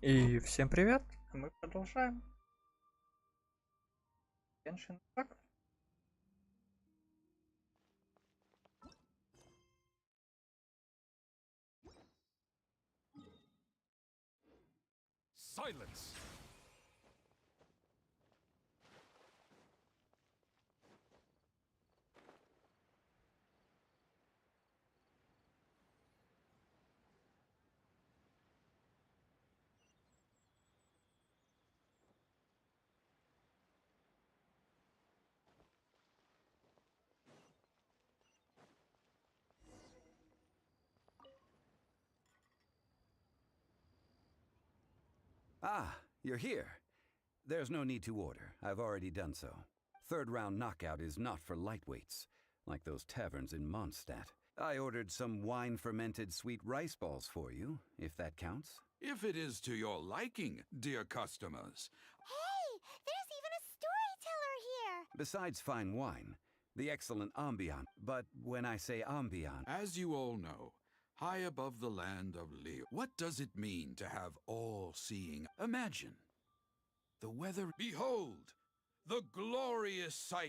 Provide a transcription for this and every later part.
И всем привет! Мы продолжаем. Genshin Impact. Silence! Ah, you're here. There's no need to order. I've already done so. Third round knockout is not for lightweights, like those taverns in Mondstadt. I ordered some wine-fermented sweet rice balls for you, if that counts. If it is to your liking, dear customers. Hey, there's even a storyteller here! Besides fine wine, the excellent ambiance. But when I say ambiance, As you all know, high above the land of Leo, what does it mean to have all-seeing? Imagine the weather. Behold, the glorious sight.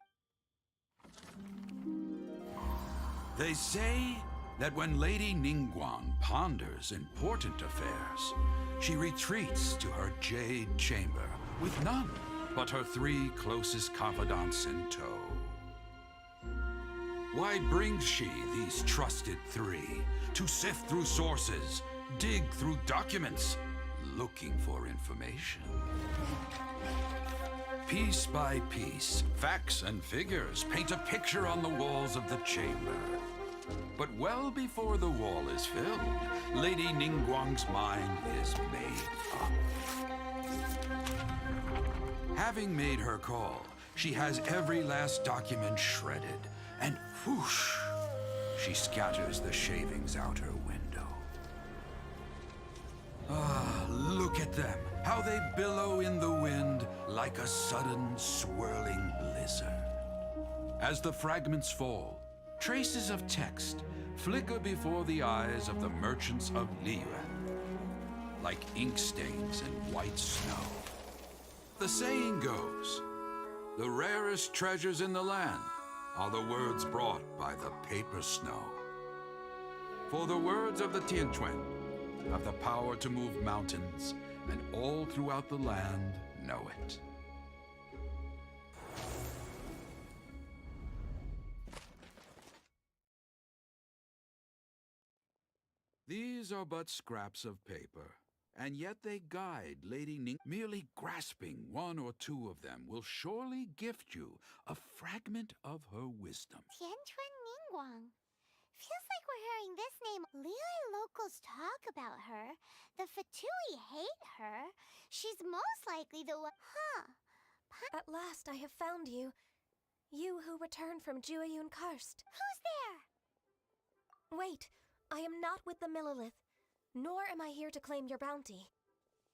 They say that when Lady Ningguang ponders important affairs, she retreats to her jade chamber with none but her three closest confidants in tow. Why brings she these trusted three to sift through sources, dig through documents, looking for information? Piece by piece, facts and figures paint a picture on the walls of the chamber. But well before the wall is filled, Lady Ningguang's mind is made up. Having made her call, she has every last document shredded, and whoosh, she scatters the shavings out her window. Ah, look at them, how they billow in the wind like a sudden swirling blizzard. As the fragments fall, traces of text flicker before the eyes of the merchants of Liyuan, like ink stains in white snow. The saying goes, the rarest treasures in the land are the words brought by the paper snow. For the words of the Tianquan have the power to move mountains, and all throughout the land know it. These are but scraps of paper, and yet they guide Lady Ning. Merely grasping one or two of them will surely gift you a fragment of her wisdom. Tianquan Ningguang. Feels like we're hearing this name. Liyue locals talk about her. The Fatui hate her. She's most likely the one. Huh. At last I have found you. You who returned from Jueyun Karst. Who's there? Wait, I am not with the Millilith, nor am I here to claim your bounty.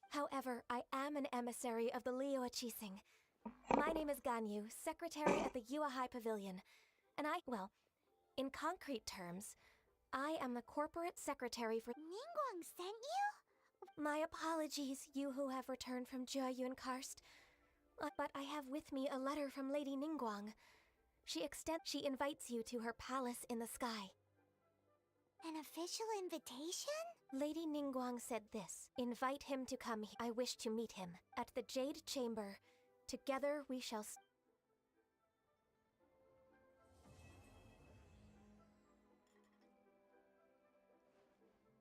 However, I am an emissary of the Liyue Chising. My name is Ganyu, secretary at the Yuehai Pavilion, and well, in concrete terms, I am the corporate secretary for— Ningguang sent you? My apologies, you who have returned from Jueyun Karst. But I have with me a letter from Lady Ningguang. She invites you to her palace in the sky. An official invitation? Lady Ningguang said this. Invite him to come. I wish to meet him at the Jade Chamber. Together we shall—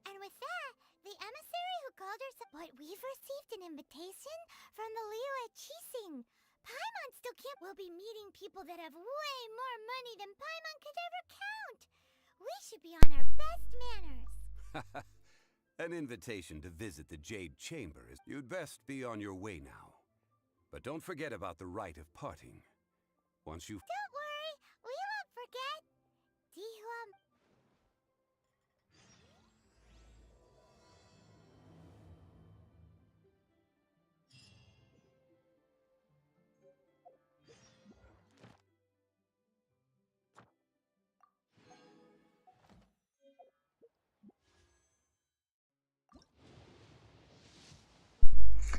And with that, the emissary who called herself— But we've received an invitation from the Liyue Chising. Paimon still can't— We'll be meeting people that have way more money than Paimon could ever count. We should be on our best manners. an invitation to visit the Jade Chamber is— You'd best be on your way now. But don't forget about the rite of parting. Once you've— Don't worry, we won't forget. Dihua—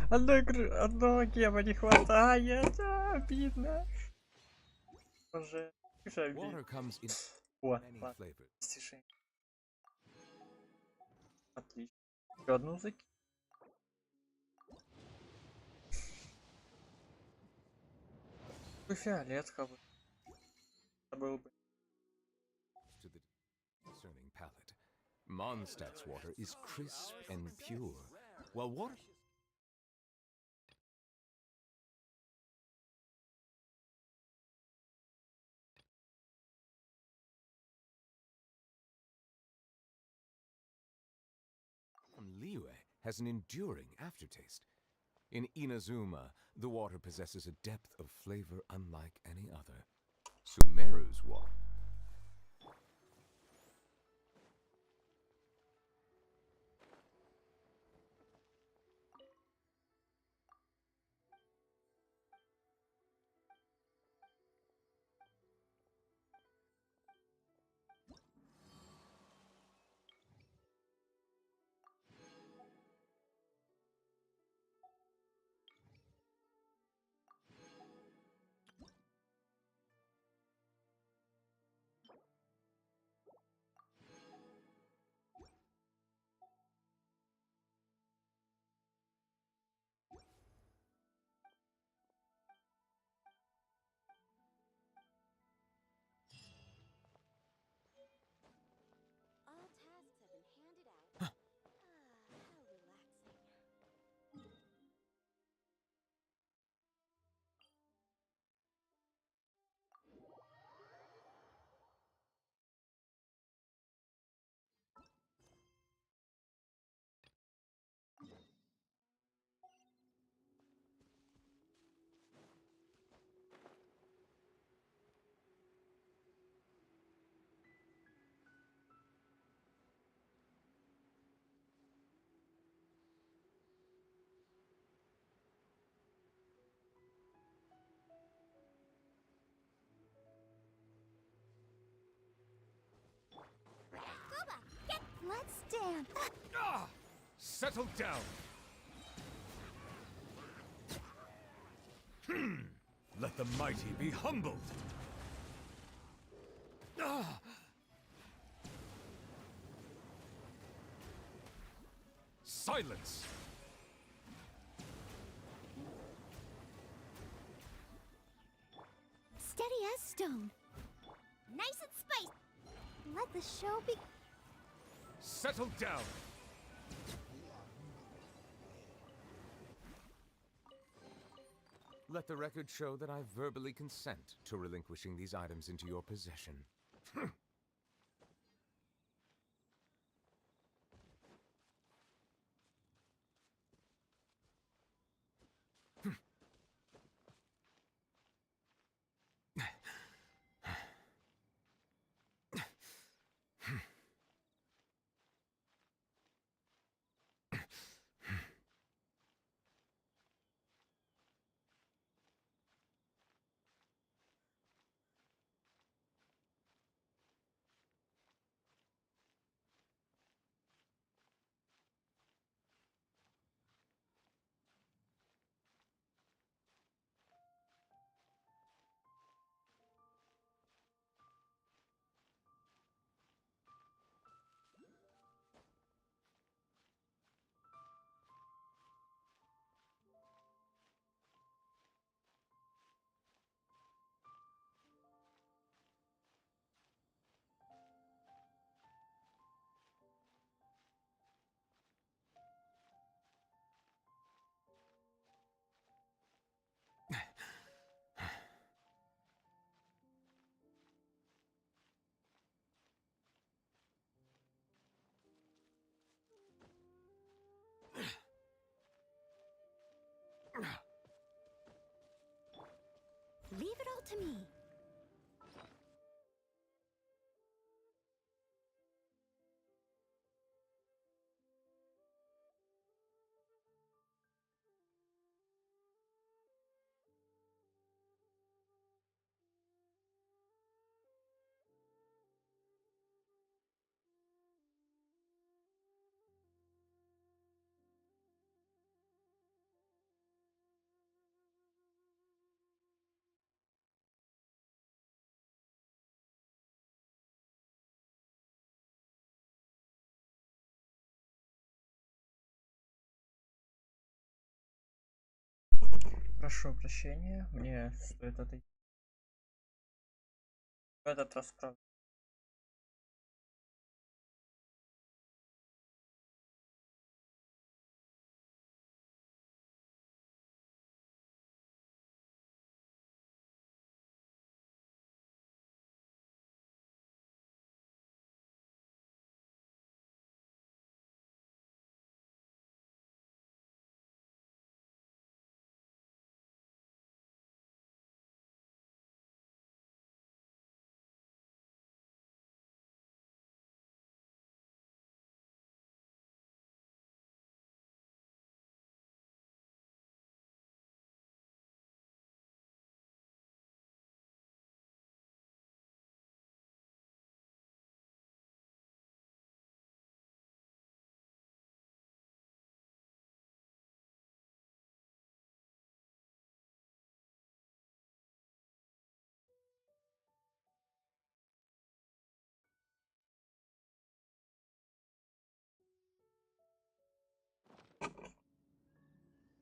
Одного гема не хватает. Обидно. Уже обидно. Water comes in Вот, many ладно. flavors. Достижение. Отлично. Еще одну закинь. Фиолетовый. Это был бы. To the discerning palate. Mondstadt's water is crisp and pure, while water from Liyue has an enduring aftertaste. In Inazuma, the water possesses a depth of flavor unlike any other. Sumeru's water. All tasks have been handed out. How relaxing. Let's dance. Settle down! Let the mighty be humbled! Silence! Steady as stone. Nice and spicy. Let the show be. Settle down! Let the record show that I verbally consent to relinquishing these items into your possession. Leave it all to me. Прошу прощения, мне стоит отойти. В этот раз, правда.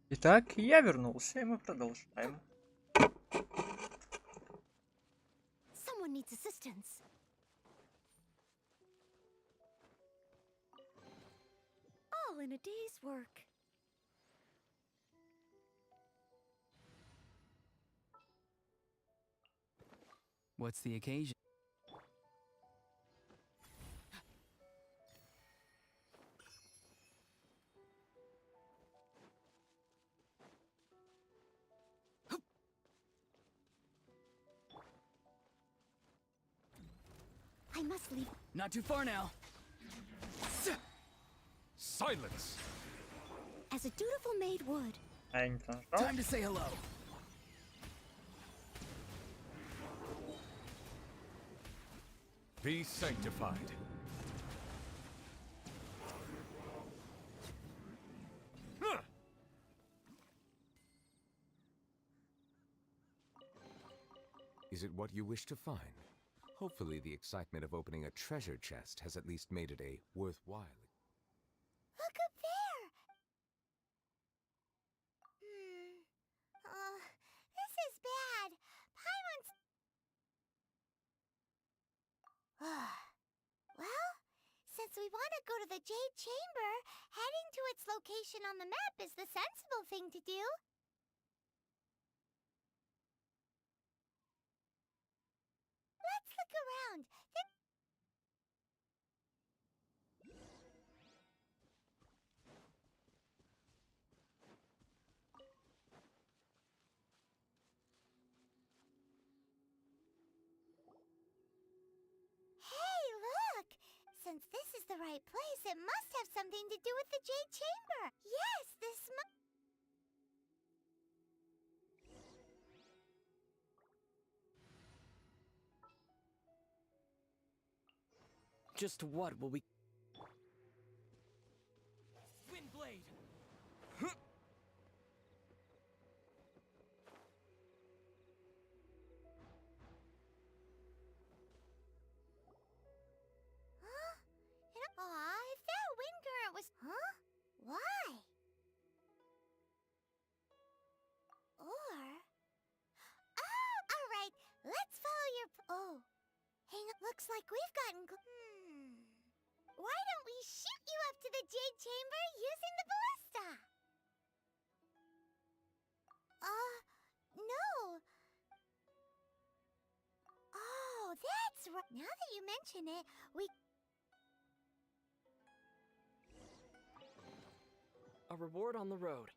Итак, я вернулся, и мы продолжаем. Someone needs assistance. All in a day's work. What's the occasion? I must leave. Not too far now. Silence! As a dutiful maid would. А я не нажал. Time to say hello. Be sanctified. Huh. Is it what you wish to find? Hopefully the excitement of opening a treasure chest has at least made it a worthwhile. Look up there! This is bad. Paimon's... Well, since we want to go to the Jade Chamber, heading to its location on the map is the sensible thing to do. Let's look around. Hey, look! Since this is the right place, it must have something to do with the Jade Chamber. Yes, this Just what will we... Windblade! Huh? Aw, if that wind current was... Huh? Why? Or... Oh, alright. Let's follow your... Oh. Hang on. Looks like we've gotten... Why don't we shoot you up to the Jade Chamber using the ballista? No. Oh, that's right. Now that you mention it, we... A reward on the road.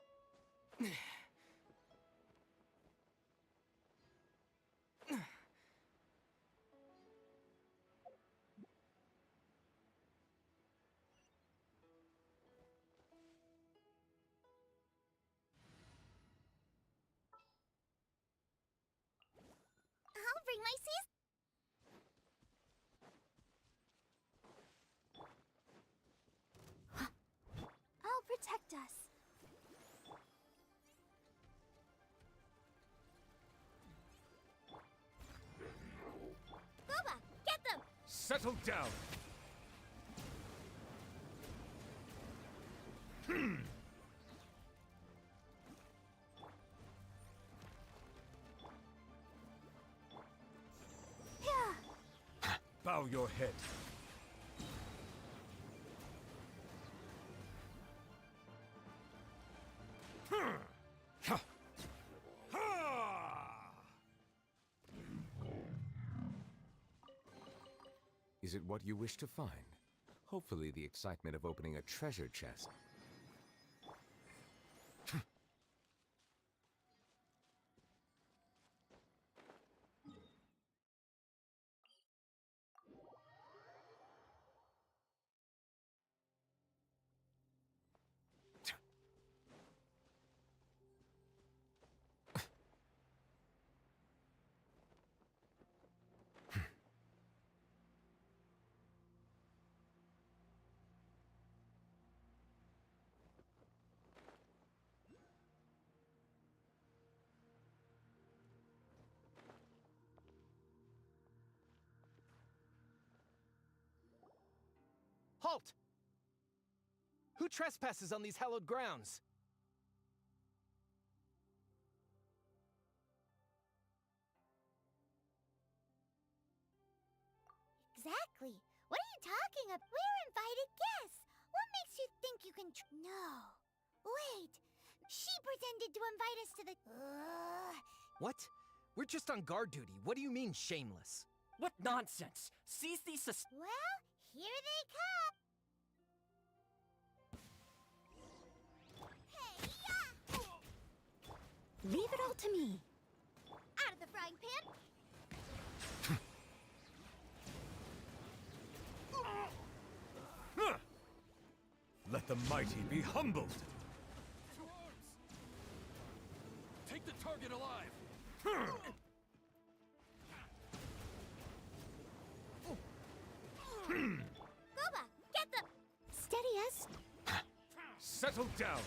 I'll bring my sis... I'll protect us. Boba, get them! Settle down! Bow your head. Is it what you wish to find? Hopefully the excitement of opening a treasure chest. Halt! Who trespasses on these hallowed grounds? Exactly. What are you talking about? We're invited guests. What makes you think you can No. Wait. She pretended to invite us to the... What? We're just on guard duty. What do you mean, shameless? What nonsense! Seize these Well, here they come. Hey, yeah! Leave it all to me. Out of the frying pan. Let the mighty be humbled. Take the target alive! Boba, get them. Steady us. Settle down.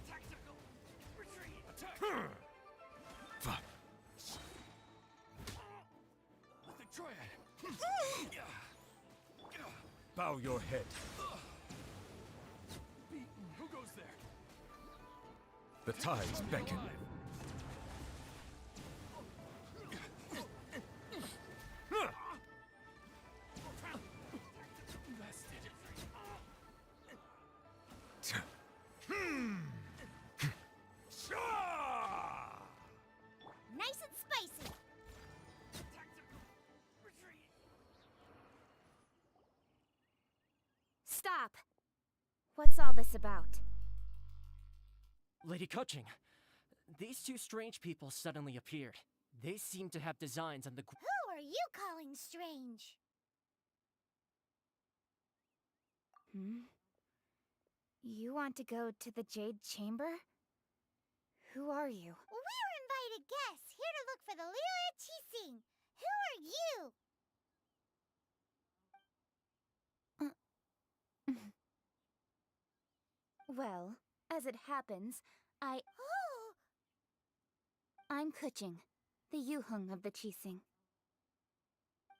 Tactical retreat! Attack! With the triad! Bow your head. Beaten. Who goes there? The tides beckon. Bested. Nice and spicy. Tactical retreat! Stop! What's all this about? Lady Coaching, these two strange people suddenly appeared. They seem to have designs on the... Who are you calling strange? You want to go to the Jade Chamber? Who are you? We're invited guests here to look for the Liyue Qixing. Who are you? Well, as it happens, Oh, I'm Kuching, the Yuheng of the Qixing.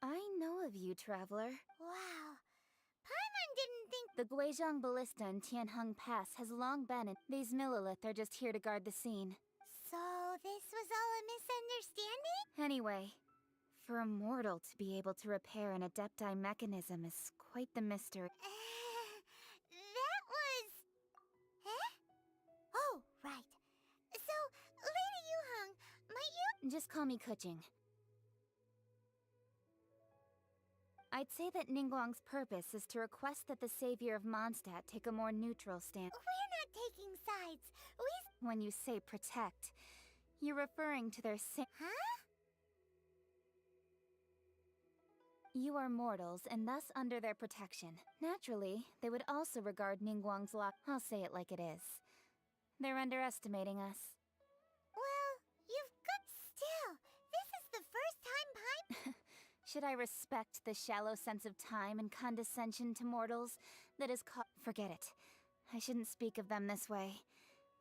I know of you, traveler. wow. Paimon didn't think... The Guizhong Ballista in Tianheng Pass has long been in... These Millilith are just here to guard the scene. So this was all a misunderstanding? Anyway, for a mortal to be able to repair an Adepti mechanism is quite the mystery. That was... Eh? Oh, right. So, Lady Yuheng, might you... Just call me Kuching. I'd say that Ningguang's purpose is to request that the savior of Mondstadt take a more neutral stance. We're not taking sides. When you say protect, you're referring to their Huh? You are mortals, and thus under their protection. Naturally, they would also regard Ningguang's lock. I'll say it like it is. They're underestimating us. Well, you've got still. This is the first time Should I respect the shallow sense of time and condescension to mortals that is caught? Forget it. I shouldn't speak of them this way.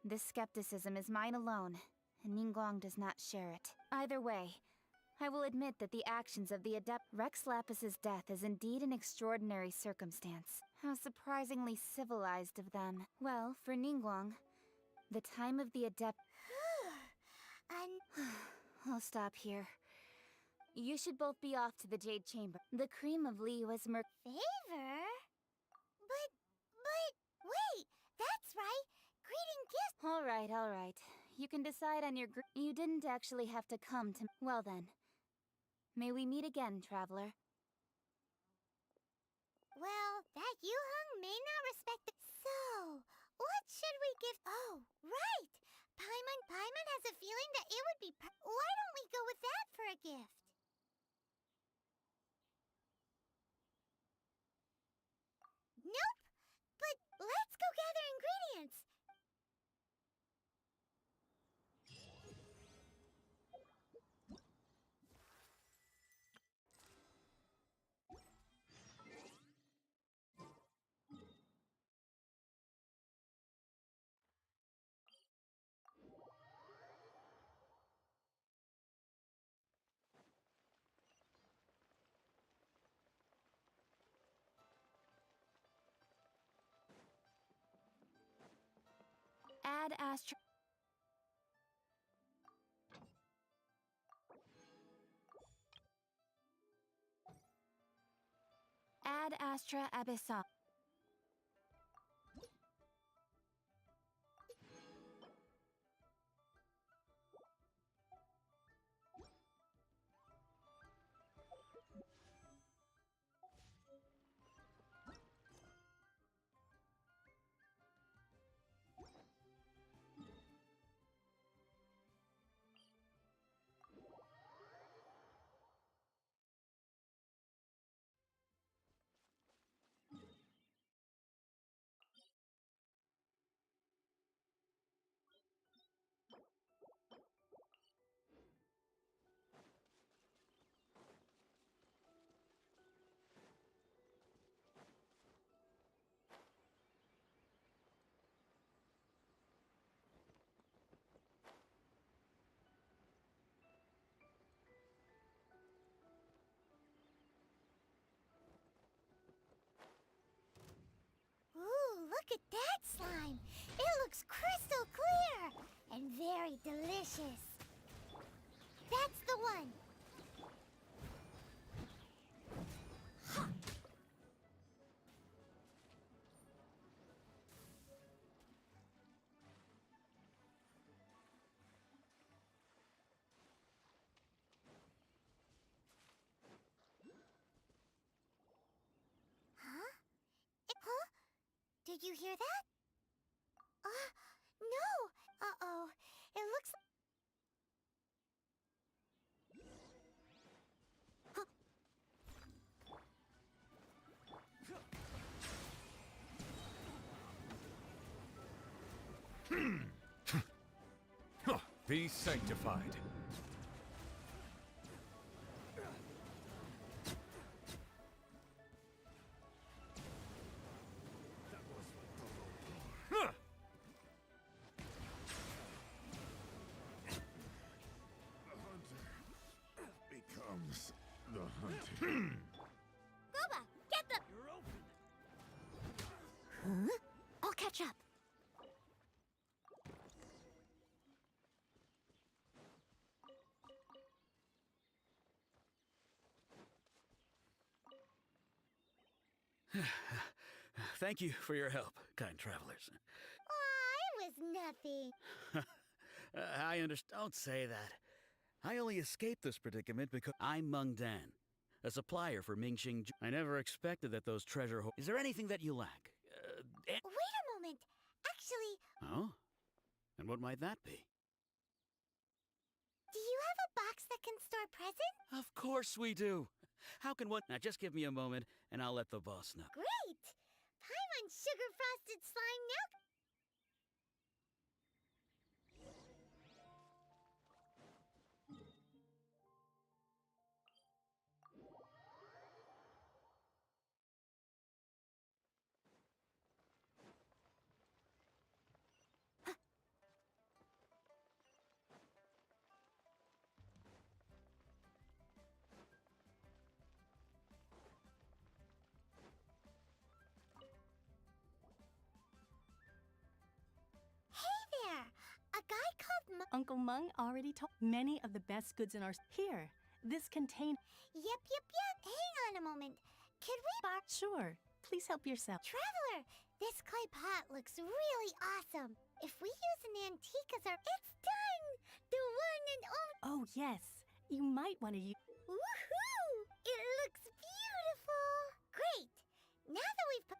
This skepticism is mine alone, and Ningguang does not share it. Either way, I will admit that the actions of the Adept Rex Lapis's death is indeed an extraordinary circumstance. How surprisingly civilized of them. Well, for Ningguang, the time of the Adept... And I'll stop here. You should both be off to the Jade Chamber. The cream of Liyue's favor? But, wait, that's right. Greeting gifts. All right. You can decide on your You didn't actually have to come to. Well then. May we meet again, traveler. Well, that Yuheng may not respect the. So, what should we give? Oh, right! Paimon has a feeling that it would be. Why don't we go with that for a gift? Nope! But let's go gather ingredients! Ad Astra. Ad Astra Abyssal. Ooh, look at that slime! It looks crystal clear! And very delicious. That's the one! Huh? Huh? Did you hear that? No! Uh-oh. It looks like... Be sanctified. Becomes the hunted. Boba, get them! Huh? I'll catch up. Thank you for your help, kind travelers. Aw, it was nothing. I understand. Don't say that. I only escaped this predicament because I'm Meng Dan, a supplier for Mingxing. I never expected that those treasure Is there anything that you lack? Wait a moment. Actually, Oh? And what might that be? do you have a box that can store presents? Of course we do. How can one... Now just give me a moment, and I'll let the boss know. Great! Paimon sugar frosted slime now. There! A guy called Uncle Meng already told many of the best goods in our... Here, This contains. Yep. Hang on a moment. Could we Sure. Please help yourself. Traveler, this clay pot looks really awesome. If we use an antique as our... It's done! The one and only... Oh, yes. You might want to use. Woohoo! It looks beautiful! Great! Now that we've...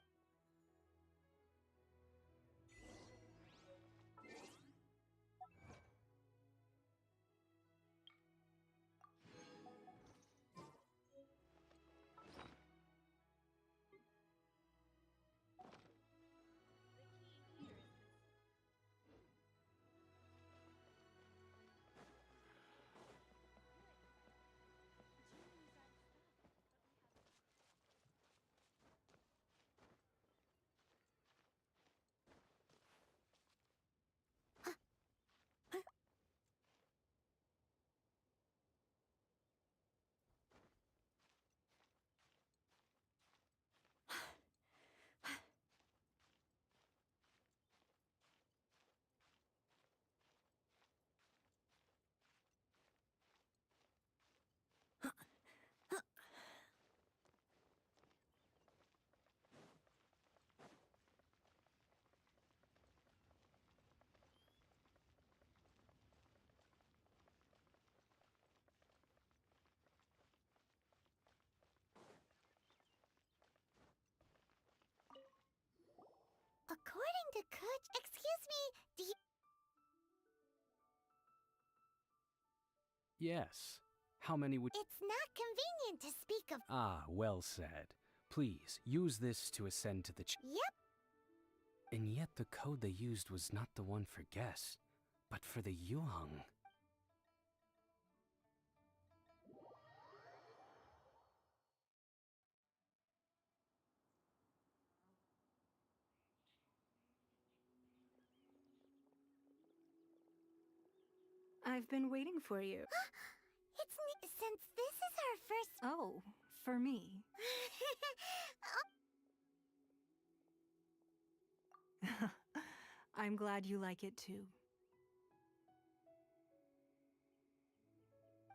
According to Kuch... Excuse me, do you... Yes. How many would... It's not convenient to speak of... Ah, well said. Please, use this to ascend to the Yep. And yet the code they used was not the one for guests, but for the Yuheng. I've been waiting for you. Since this is our first... Oh, for me. I'm glad you like it too.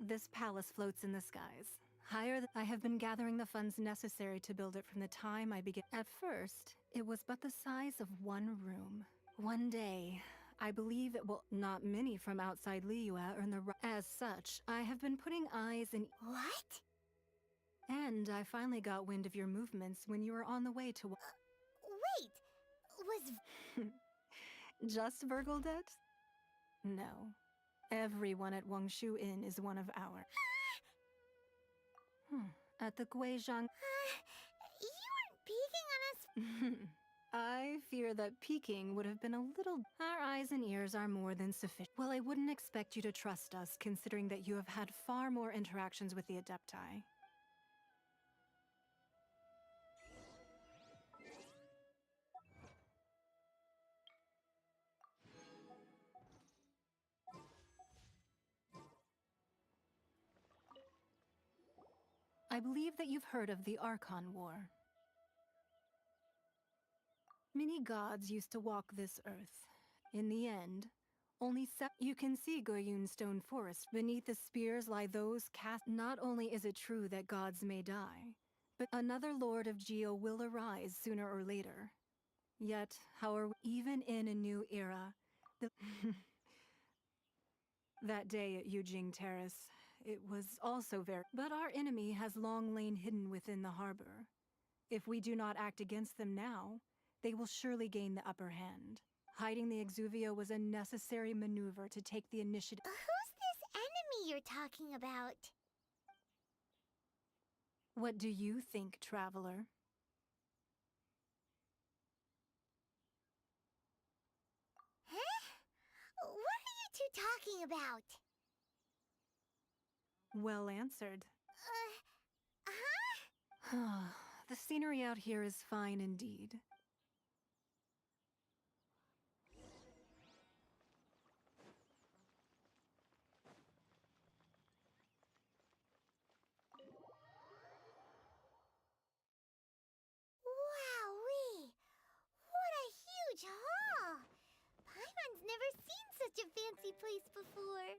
This palace floats in the skies. Higher I have been gathering the funds necessary to build it from the time I began. At first, it was but the size of one room. One day, I believe it will not many from outside Liyue earn the as such, I have been putting eyes in What? and I finally got wind of your movements when you were on the way to Wait! Was... just Virgildet? No. Everyone at Wangshu Inn is one of our. At the Guizhang. You weren't peeking on us... I fear that peeking would have been a little... Our eyes and ears are more than sufficient. Well, I wouldn't expect you to trust us, considering that you have had far more interactions with the Adepti. I believe that you've heard of the Archon War. Many gods used to walk this earth. In the end, only you can see Goyun Stone Forest. Beneath the spears lie those cast. Not only is it true that gods may die, but another Lord of Geo will arise sooner or later. Yet, however, even in a new era, that day at Yujing Terrace, it was also very... But our enemy has long lain hidden within the harbor. If we do not act against them now, they will surely gain the upper hand. Hiding the Exuvio was a necessary maneuver to take the initiative. Who's this enemy you're talking about? What do you think, traveler? Huh? What are you two talking about? Well answered. The scenery out here is fine indeed. Wowee! What a huge hall! Paimon's never seen such a fancy place before.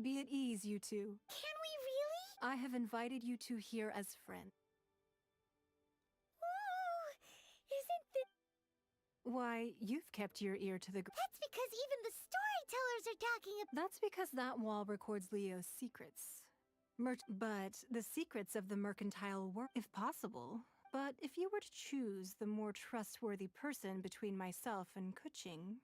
Be at ease, you two. Can we really? I have invited you two here as friends. Ooh, isn't this... Why, you've kept your ear to the That's because even the storytellers are talking about... That's because that wall records Leo's secrets. But the secrets of the mercantile world, if possible. But if you were to choose the more trustworthy person between myself and Kuching...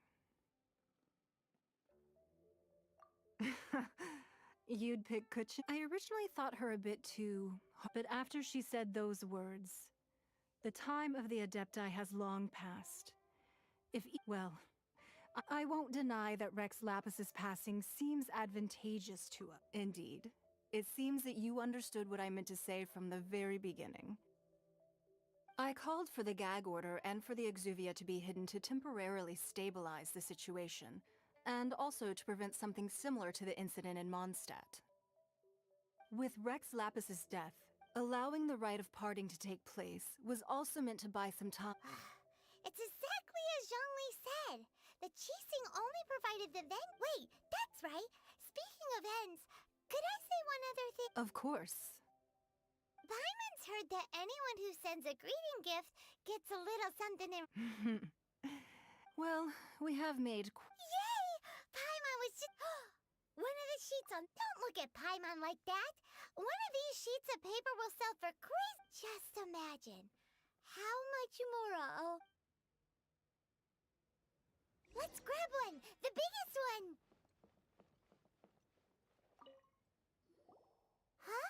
You'd pick Kuching? I originally thought her a bit too... But after she said those words, the time of the Adepti has long passed. Well, I won't deny that Rex Lapis's passing seems advantageous to us. Indeed. It seems that you understood what I meant to say from the very beginning. I called for the gag order and for the Exuvia to be hidden to temporarily stabilize the situation, and also to prevent something similar to the incident in Mondstadt. With Rex Lapis's death, allowing the rite of parting to take place was also meant to buy some time. It's exactly as Zhongli said. The Qixing only provided the vent. Wait, that's right. Speaking of ends, could I say one other thing? Of course. Paimon's heard that anyone who sends a greeting gift gets a little something in... Well, we have made... Yay! Paimon was just... One of the sheets on... Don't look at Paimon like that! One of these sheets of paper will sell for crazy... Just imagine. How much more? Let's grab one! The biggest one! Huh?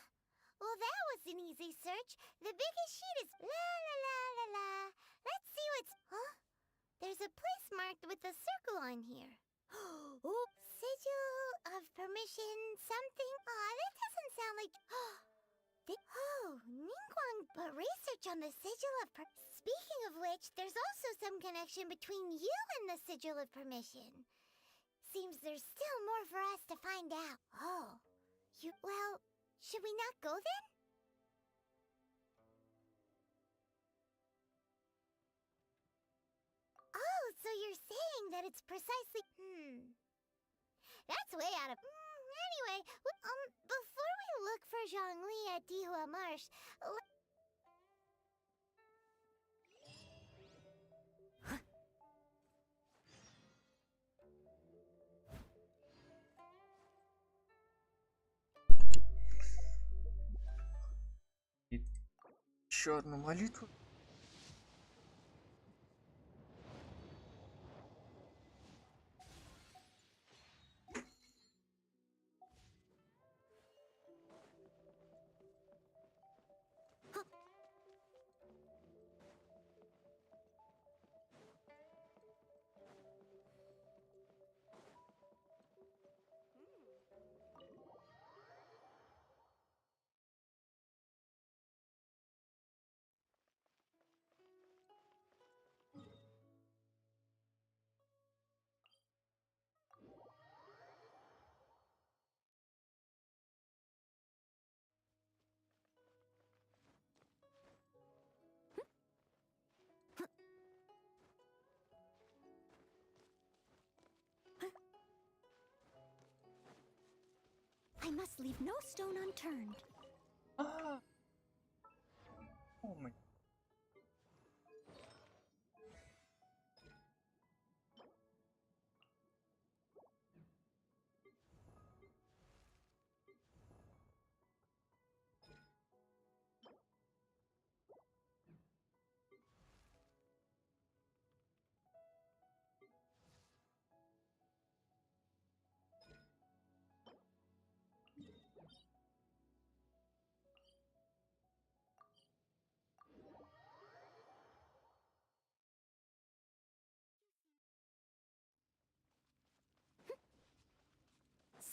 Well, that was an easy search. The biggest sheet is... La la la la la. Let's see what's... Huh? There's a place marked with a circle on here. Oh, sigil of permission something? Aw, that doesn't sound like... Ningguang, but research on the sigil of Speaking of which, there's also some connection between you and the sigil of permission. Seems there's still more for us to find out. Oh. Well, should we not go then? Oh, so you're saying that it's precisely... That's way out of... Anyway, before we look for Zhongli at Dihua Marsh, Еще одну молитву. I must leave no stone unturned. Ah! Oh my...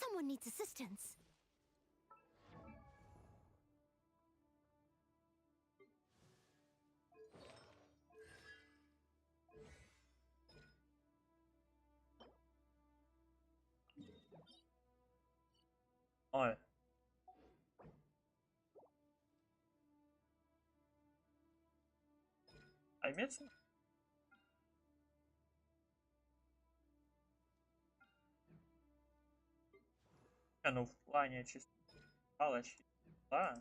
Someone needs assistance. Ой. Аймец? Ну, в плане чисто палочки, да.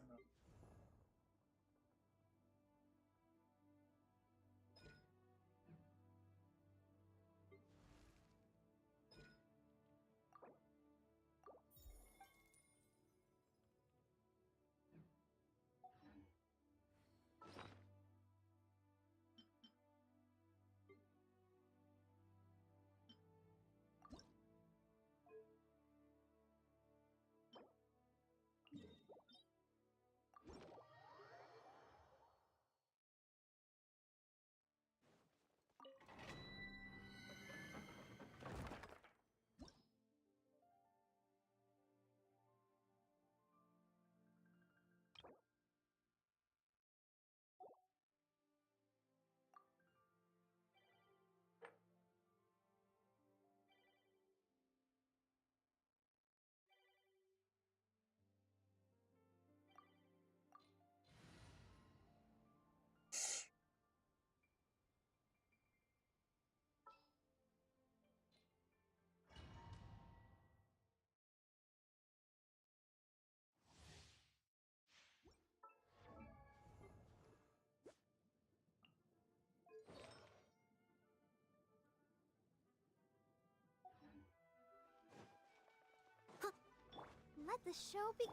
Let the show be.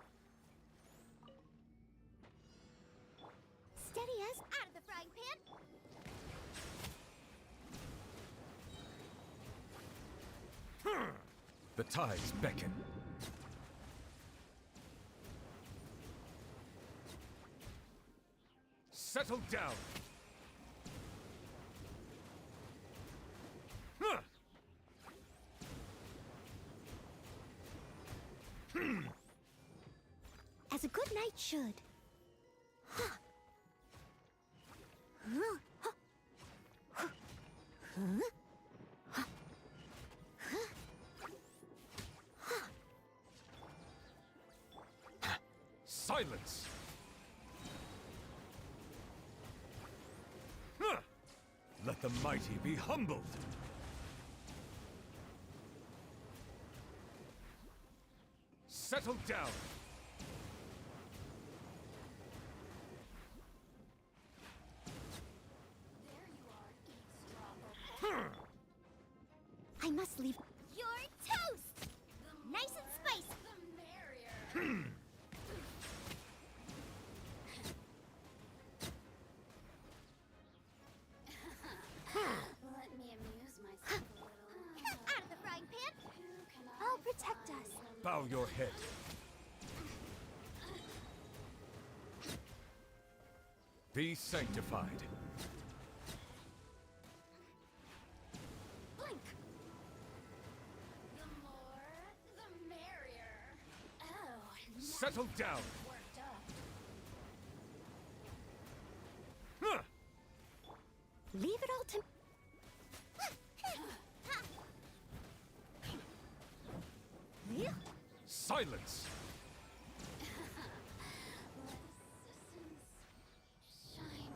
Steady as out of the frying pan. The tides beckon. Settle down. As a good knight should. Silence! Let the mighty be humbled! Settle down! I must leave. You're toast! Nice and spicy! The merrier! Let me amuse myself a little. Out of the frying pan! I'll protect us. Bow your head. Be sanctified. Blink! The more, the merrier. Oh, now Settle down. worked up. Leave it all to. Silence! Shine.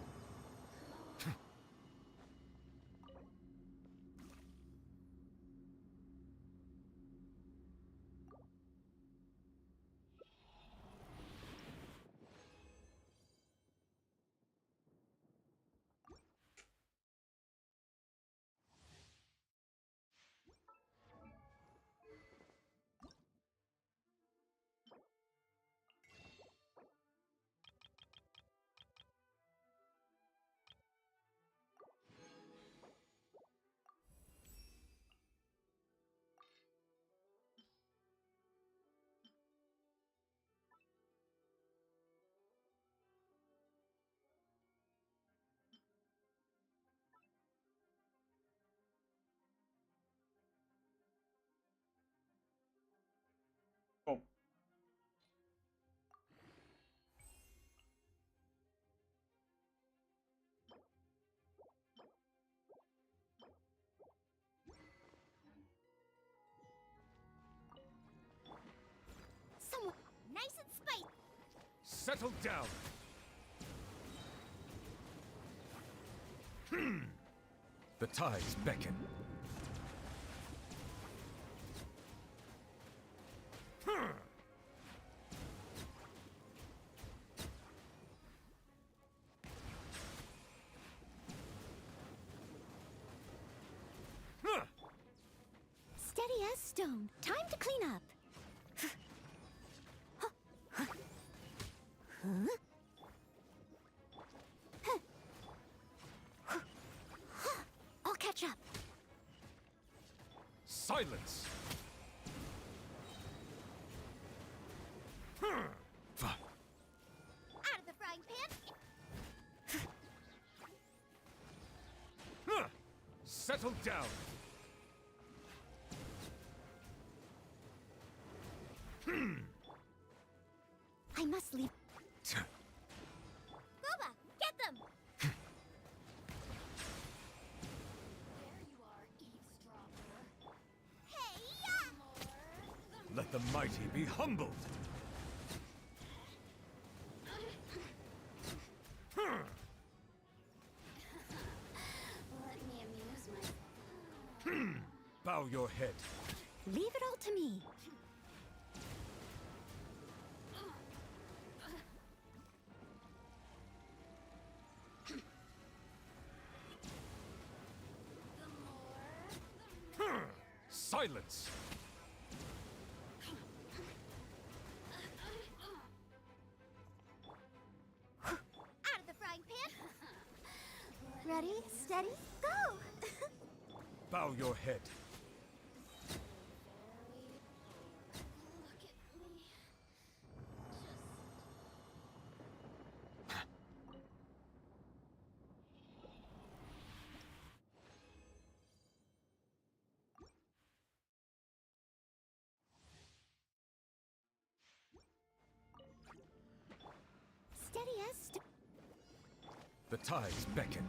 Оп. Someone nice and spicy. Settle down! The tides beckon. Steady as stone. Time to clean up. I'll catch up. Silence! Fine. Out of the frying pan. Settle down! I must leave. Boba, get them! There you are, eavesdropper. Hey, yeah! Let the mighty be humbled! Let me amuse myself. Bow your head. Leave it all to me. Silence! Out of the frying pan. Ready, steady, go! Bow your head. Look at me. Steady as The tides beckon.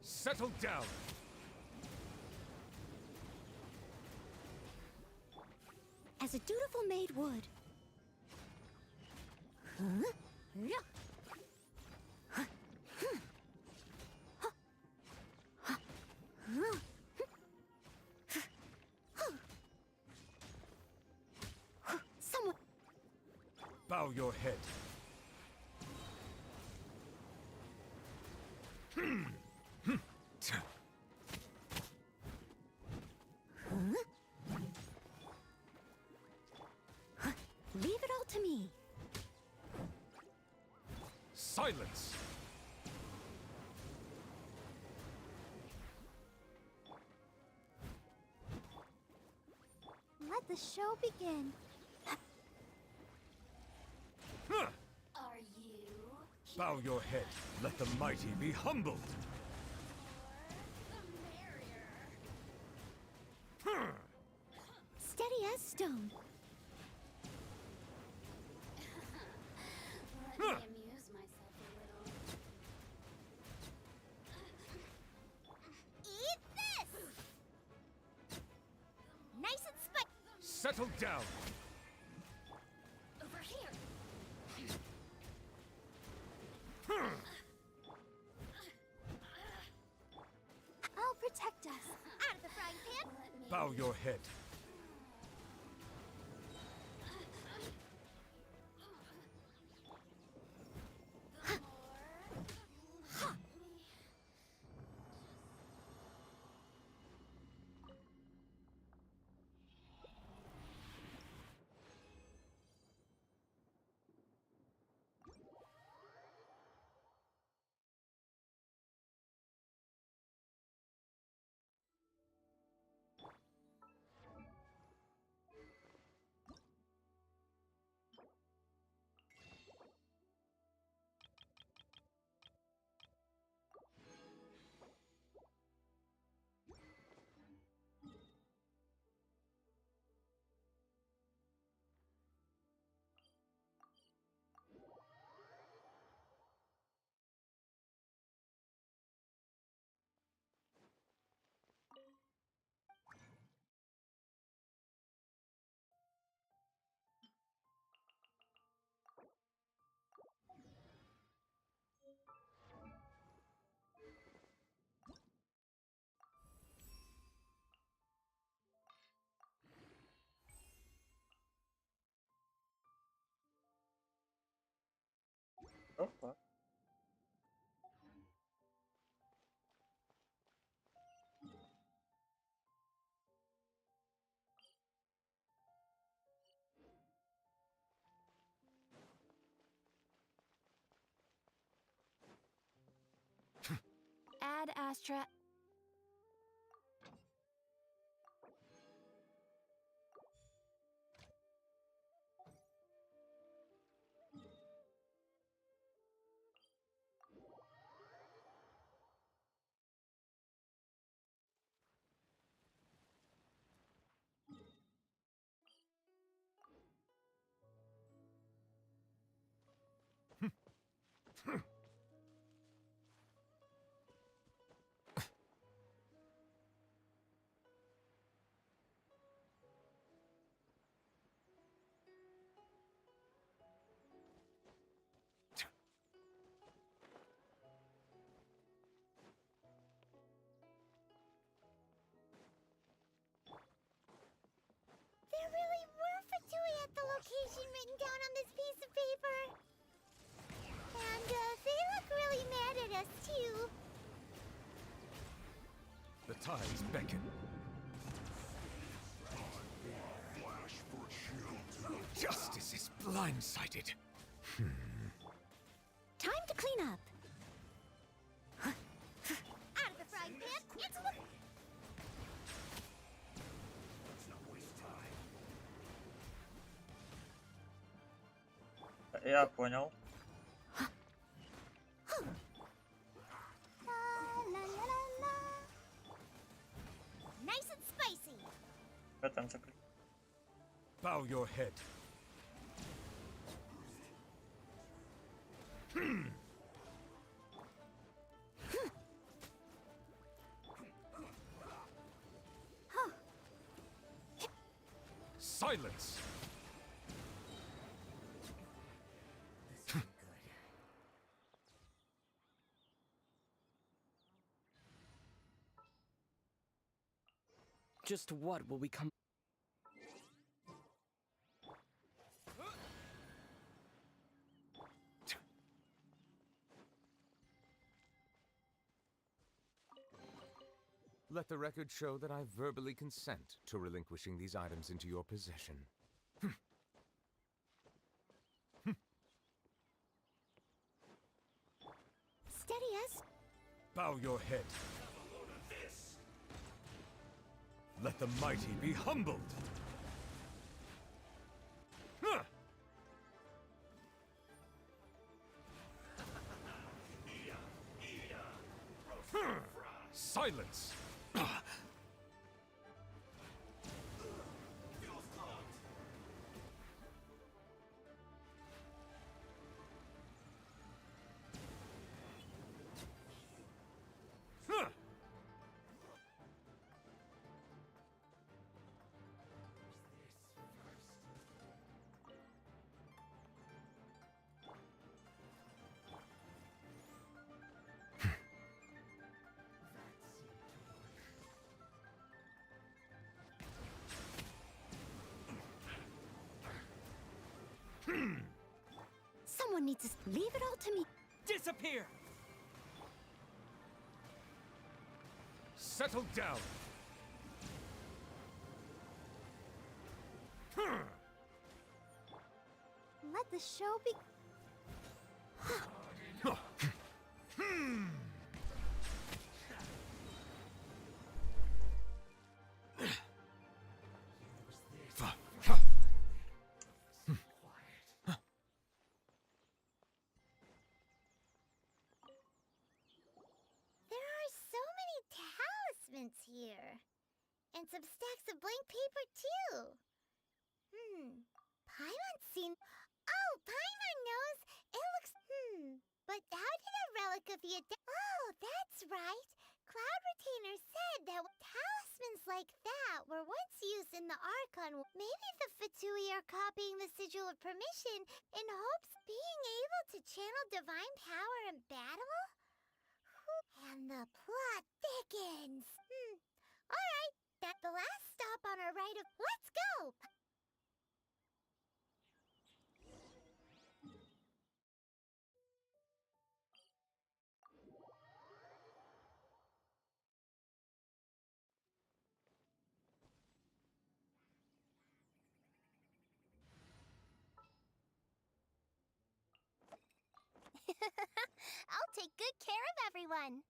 Settle down! as a dutiful maid would. Huh? Yeah. Someone. Bow your head. Leave it all to me. Silence! Let the show begin. Are you? Bow your head. Let the mighty be humbled. The merrier. Steady as stone. Let me amuse myself a little. Eat this! Nice and spicy. Settle down! Over here. I'll protect us. Out of the frying pan. Let me. Bow your head. Опа. Ad Astra. There really were Fatui at the location written down on this piece of paper. And they look really mad at us too. The tides beckon. Justice is blindsided. Time to clean up. Out of the frying pan, into the... Я понял. La, la, la, la. Nice and spicy. В этом заключение. Bow your head. Silence! Just what will we come? Let the record show that I verbally consent to relinquishing these items into your possession. Steady us. Bow your head. Let the mighty be humbled. Huh. Silence! Someone needs to leave it all to me. Disappear! Settle down! Let the show be. There are so many talismans here. And some stacks of blank paper, too. Paimon's seen. Oh, Paimon knows. It looks. But how did a relic of the. Oh, that's right. Cloud Retainer said that talismans like that were once used in the Archon. Maybe the Fatui are copying the Sigil of Permission in hopes of being able to channel divine power in battle? And the plot thickens. Alright, that's the last stop on our ride of. Let's go! take good care of everyone.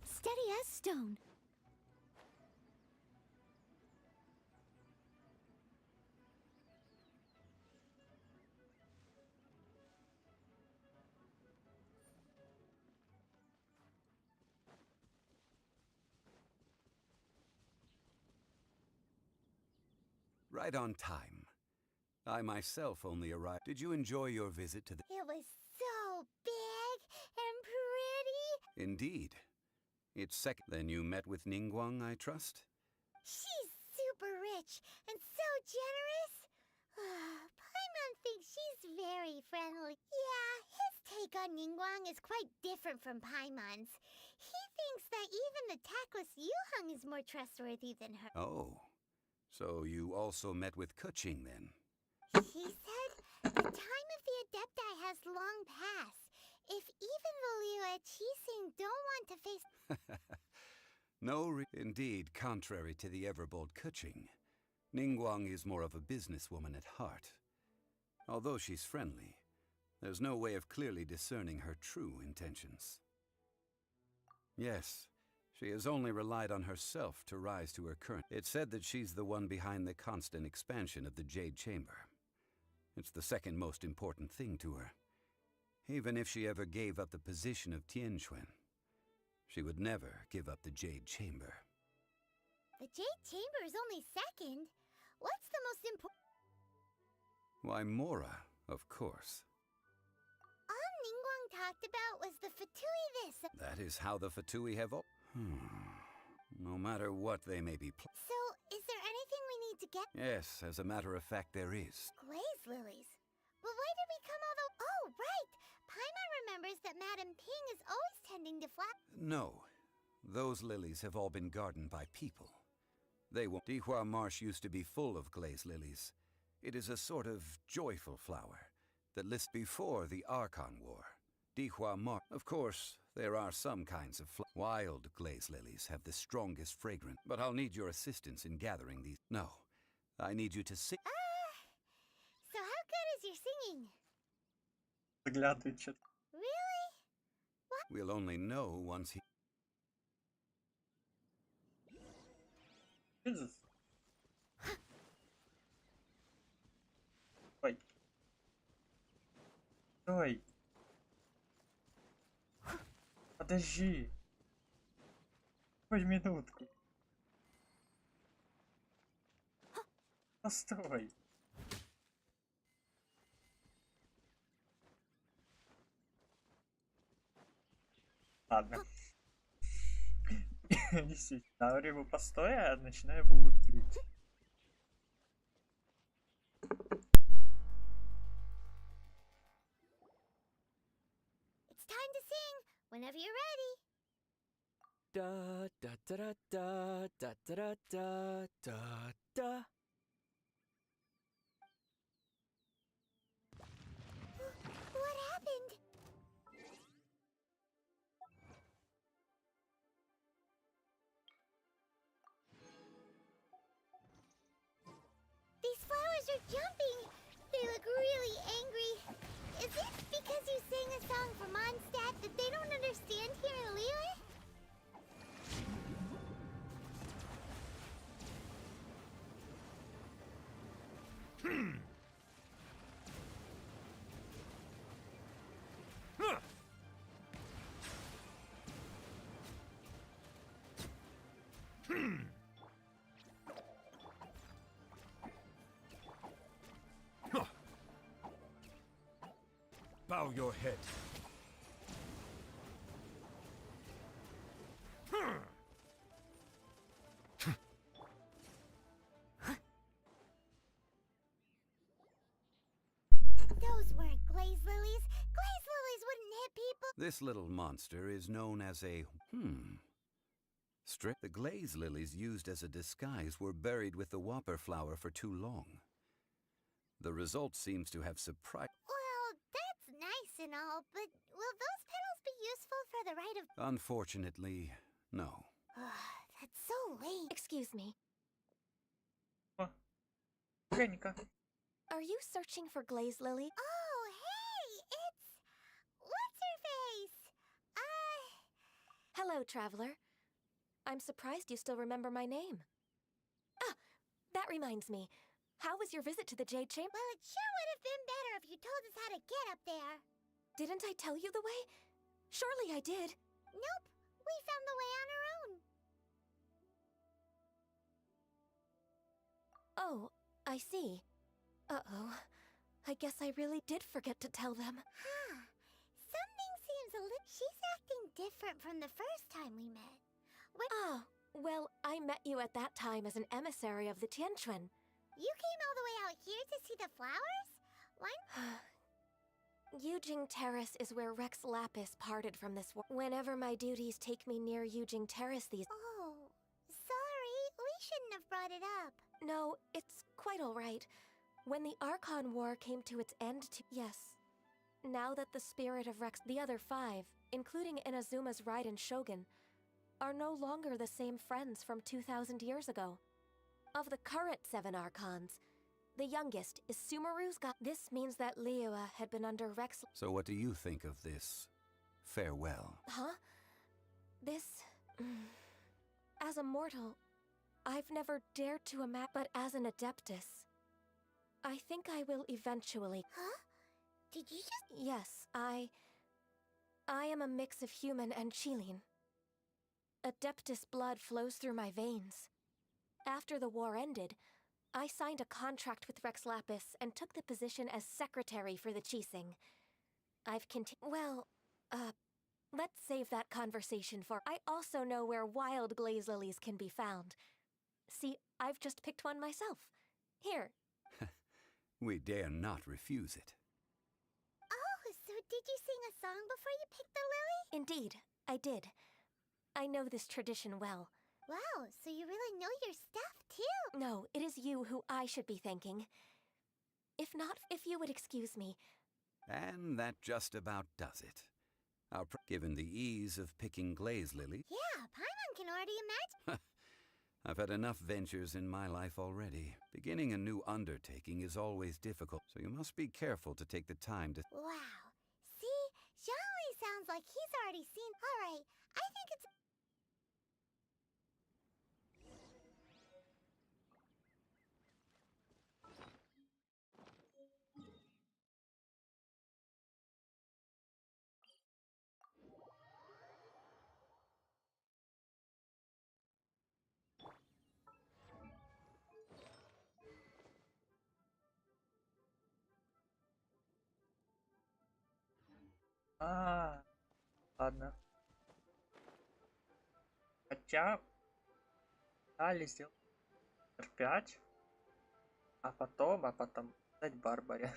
Steady as stone. Right on time. I myself only arrived. Did you enjoy your visit to the... It was so big and pretty. Indeed. It's second. Then you met with Ningguang, I trust? She's super rich and so generous. Paimon thinks she's very friendly. Yeah, his take on Ningguang is quite different from Paimon's. He thinks that even the tactless Yuheng is more trustworthy than her. Oh. So you also met with Keqing then? He said the time of the Adepti has long passed. If even the Liyue Qixing don't want to face... Indeed, contrary to the ever-bold Keqing, Ningguang is more of a businesswoman at heart. Although she's friendly, there's no way of clearly discerning her true intentions. Yes, she has only relied on herself to rise to her current. It's said that she's the one behind the constant expansion of the Jade Chamber. It's the second most important thing to her. Even if she ever gave up the position of Tianquan, she would never give up the Jade Chamber. The Jade Chamber is only second. What's the most important? Why, Mora, of course. All Ningguang talked about was the Fatui this. That is how the Fatui have all... No matter what they may be... So, is there anything we need to get? Yes, as a matter of fact, there is. Glaze lilies. But why did we come all the... Oh, right! Paimon remembers that Madame Ping is always tending to flat... No. Those lilies have all been gardened by people. They won't... Dihua Marsh used to be full of glaze lilies. It is a sort of joyful flower that lists before the Archon War. Dihua Marsh... Of course, there are some kinds of wild glaze lilies have the strongest fragrance. But I'll need your assistance in gathering these... No. I need you to sing... So how good is your singing? Заглядывает что-то. Really? What? We'll only know once he... Jesus. Ой. Стой. Подожди. Хоть минутку. Постой. Ладно. Действительно, на время постоя начинаю лупить. It's time to sing whenever you're ready. Da da da da da da da da da da. What happened? These flowers are jumping. They look really angry. Is it because you sang a song for Mondstadt that they don't understand here in Liyue? Bow your head. Those weren't glaze lilies. Glaze lilies wouldn't hit people. This little monster is known as a... Strip. The glaze lilies used as a disguise were buried with the whopper flower for too long. The result seems to have surprised... Well, that's nice and all, but will those petals be useful for the rite of... Unfortunately, no. That's so lame. Excuse me. Женька. Are you searching for Glaze Lily? Oh, hey, it's what's her face? Hello, traveler. I'm surprised you still remember my name. Ah, that reminds me. How was your visit to the Jade Chamber? Well, it sure would have been better if you told us how to get up there. Didn't I tell you the way? Surely I did. Nope, we found the way on our own. Oh, I see. Uh-oh. I guess I really did forget to tell them. Huh. Something seems a little... She's acting different from the first time we met. Ah, well, I met you at that time as an emissary of the Tianquan. You came all the way out here to see the flowers? Why? Yujing Terrace is where Rex Lapis parted from this world. Whenever my duties take me near Yujing Terrace these... Oh, sorry. We shouldn't have brought it up. No, it's quite all right. When the Archon War came to its end Yes. Now that the spirit of Rex... The other 5, including Inazuma's Raiden Shogun, are no longer the same friends from 2,000 years ago. Of the current 7 Archons, the youngest is Sumeru's god. This means that Liyue had been under Rex... So what do you think of this farewell? Huh? This... As a mortal, I've never dared to imagine... But as an Adeptus, I think I will eventually... Huh? Did you just... Yes, I am a mix of human and Qilin. Adeptus blood flows through my veins. After the war ended, I signed a contract with Rex Lapis and took the position as secretary for the Qixing. I've let's save that conversation for... I also know where wild glaze lilies can be found. See, I've just picked one myself. Here. We dare not refuse it. Oh, so did you sing a song before you picked the lily? Indeed, I did. I know this tradition well. Wow, so you really know your stuff, too. No, it is you who I should be thanking. If not, if you would excuse me. And that just about does it. Given the ease of picking glaze lily... Yeah, Paimon can already imagine. I've had enough ventures in my life already. Beginning a new undertaking is always difficult, so you must be careful to take the time to... Wow. See? Zhongli sounds like he's already seen... Alright, I think it's... Ладно. Хотя... Дали сделать 5. А потом дать Барбаре.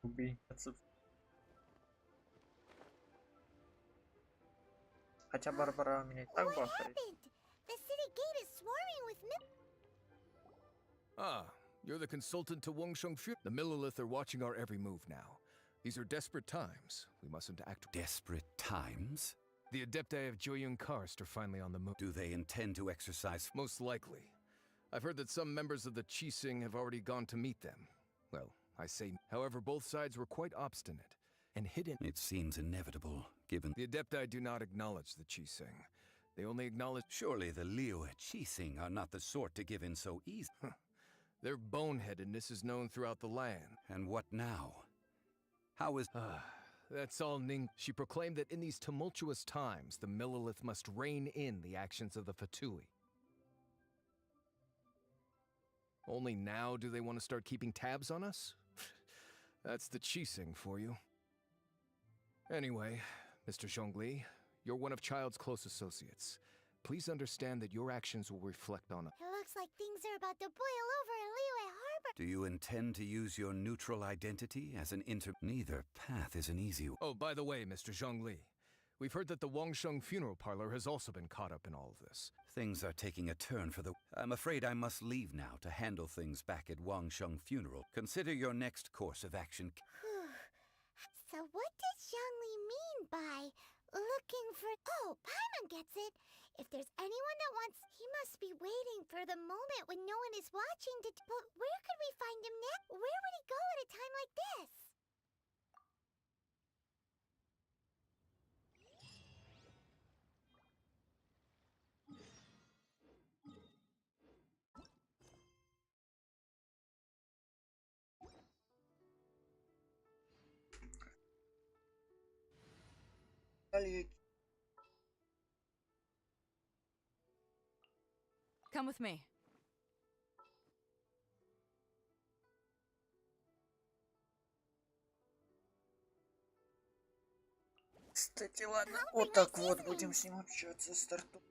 Убийцев. Хотя Барбара у меня и так What бахает. happened? The city gate is swarming with Ah, you're the consultant to Wangsheng Fu. The Millilith are watching our every move now. These are desperate times. We mustn't act... Desperate times? The Adepti of Joyun Karst are finally on the move. Do they intend to exercise... Most likely. I've heard that some members of the Qixing have already gone to meet them. Well, I say... However, both sides were quite obstinate and hidden... It seems inevitable, given... The Adepti do not acknowledge the Qixing. They only acknowledge... Surely the Liyue Qixing are not the sort to give in so easily. Their boneheadedness is known throughout the land. And what now? How is... That's all Ning... She proclaimed that in these tumultuous times, the Millilith must rein in the actions of the Fatui. Only now do they want to start keeping tabs on us? That's the Qixing for you. Anyway, Mr. Zhongli, you're one of Child's close associates. Please understand that your actions will reflect on us. It looks like things are about to boil over in Liyue Harbor. Do you intend to use your neutral identity as an Neither path is an easy... Oh, by the way, Mr. Zhongli, we've heard that the Wangsheng funeral parlor has also been caught up in all of this. Things are taking a turn for the... I'm afraid I must leave now to handle things back at Wangsheng funeral. Consider your next course of action... So what does Zhongli mean by looking for... Oh, Paimon gets it. If there's anyone that wants... He must be waiting for the moment when no one is watching to... But where could we find him next? Where would he go at a time like this? Come with me. Кстати, ладно, вот так вот будем с ним общаться, старту.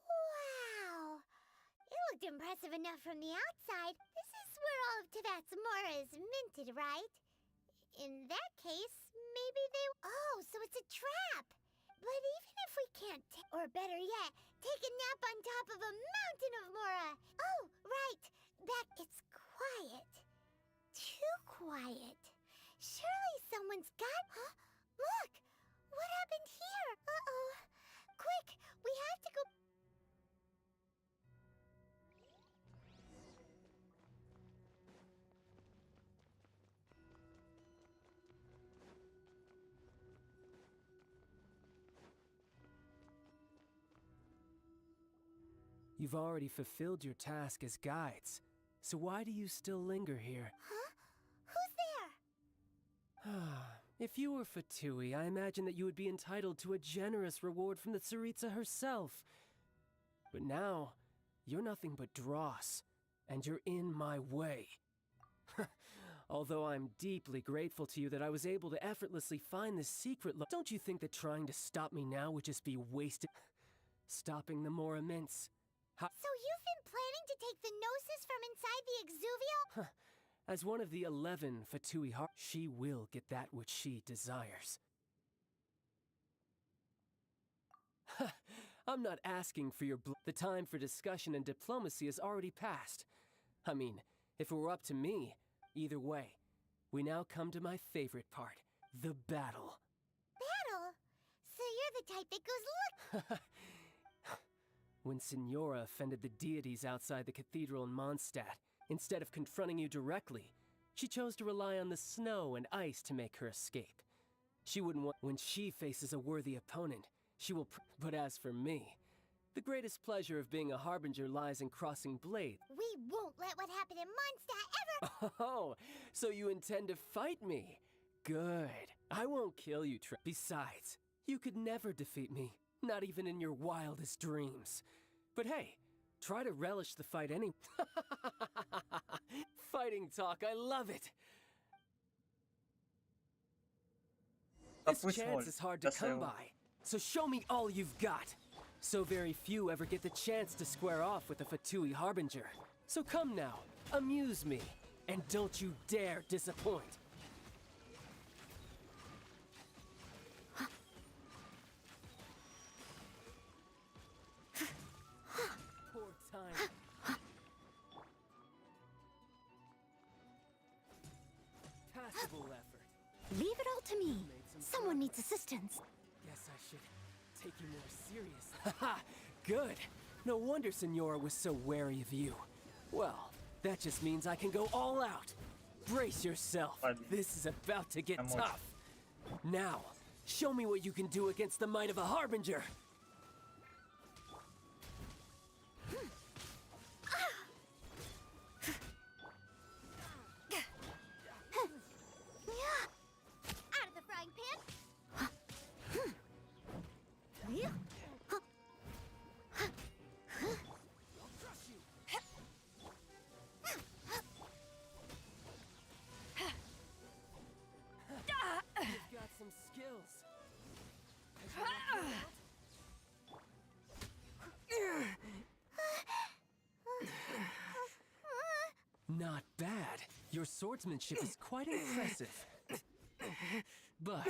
Wow! It looked impressive enough from the outside. This is where all of Tevat's Mora is minted, right? In that case, maybe they... Oh, so it's a trap! But even if we can't or better yet, take a nap on top of a mountain of Mora! Oh, right! It's quiet. Too quiet. Surely someone's got... Huh? Look! What happened here? Uh-oh. Quick! We have to go... You've already fulfilled your task as guides, so why do you still linger here? Huh? Who's there? If you were Fatui, I imagine that you would be entitled to a generous reward from the Tsaritsa herself. But now, you're nothing but dross, and you're in my way. Although I'm deeply grateful to you that I was able to effortlessly find this secret don't you think that trying to stop me now would just be wasted? Stopping the more immense. So you've been planning to take the Gnosis from inside the Exuvio? As one of the 11 Fatui hearts, she will get that which she desires. I'm not asking for your the time for discussion and diplomacy has already passed. I mean, if it were up to me, either way, we now come to my favorite part, the battle. Battle? So you're the type that goes, look! When Signora offended the deities outside the cathedral in Mondstadt, instead of confronting you directly, she chose to rely on the snow and ice to make her escape. She wouldn't want... When she faces a worthy opponent, she will... But as for me, the greatest pleasure of being a harbinger lies in crossing blades. We won't let what happened in Mondstadt ever... Oh, so you intend to fight me? Good. I won't kill you, Besides, you could never defeat me. Not even in your wildest dreams. But hey, try to relish the fight any... Fighting talk, I love it! This chance is hard to come by, so show me all you've got. So very few ever get the chance to square off with a Fatui Harbinger. So come now, amuse me, and don't you dare disappoint. to me. Someone needs assistance. Guess I should take you more seriously. Haha, good. No wonder Senora was so wary of you. Well, that just means I can go all out. Brace yourself. This is about to get tough. Now, show me what you can do against the might of a Harbinger. Out of the frying pan. You've got some skills. Not bad. Your swordsmanship is quite impressive. But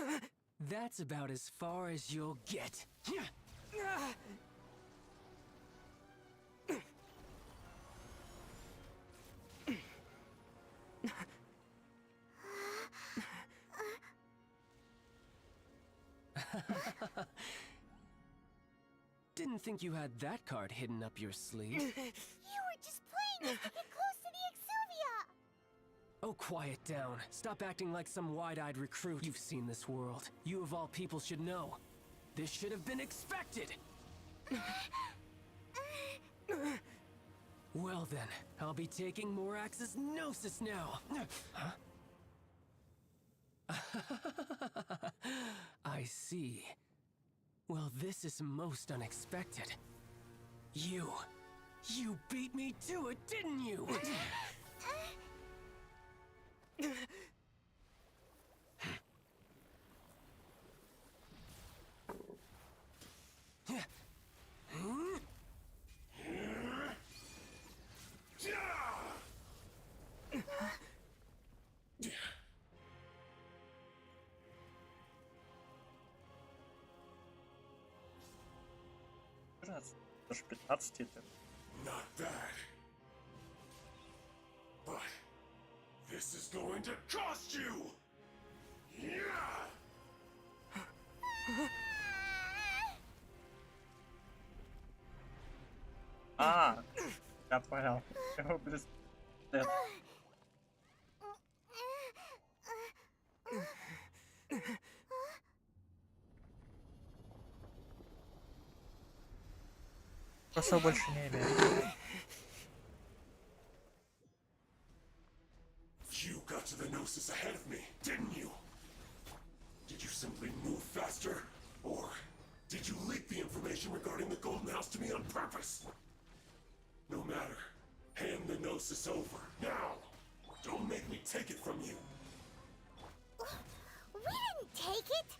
that's about as far as you'll get. Didn't think you had that card hidden up your sleeve. You were just playing us to get close to the Exuvia! Oh, quiet down. Stop acting like some wide-eyed recruit. You've seen this world. You of all people should know. This should have been expected! Well then, I'll be taking Morax's Gnosis now! Huh? I see. Well, this is most unexpected. You beat me to it, didn't you? Даже 15 лет. Not bad. But this is going to cost you! Yeah! А, я понял. Его блин. Просто больше не имею. You got to the Gnosis ahead of me, didn't you? Did you simply move faster? Or did you leak the information regarding the Golden House to me on purpose? No matter. Hand the Gnosis over, now! Don't make me take it from you! We didn't take it!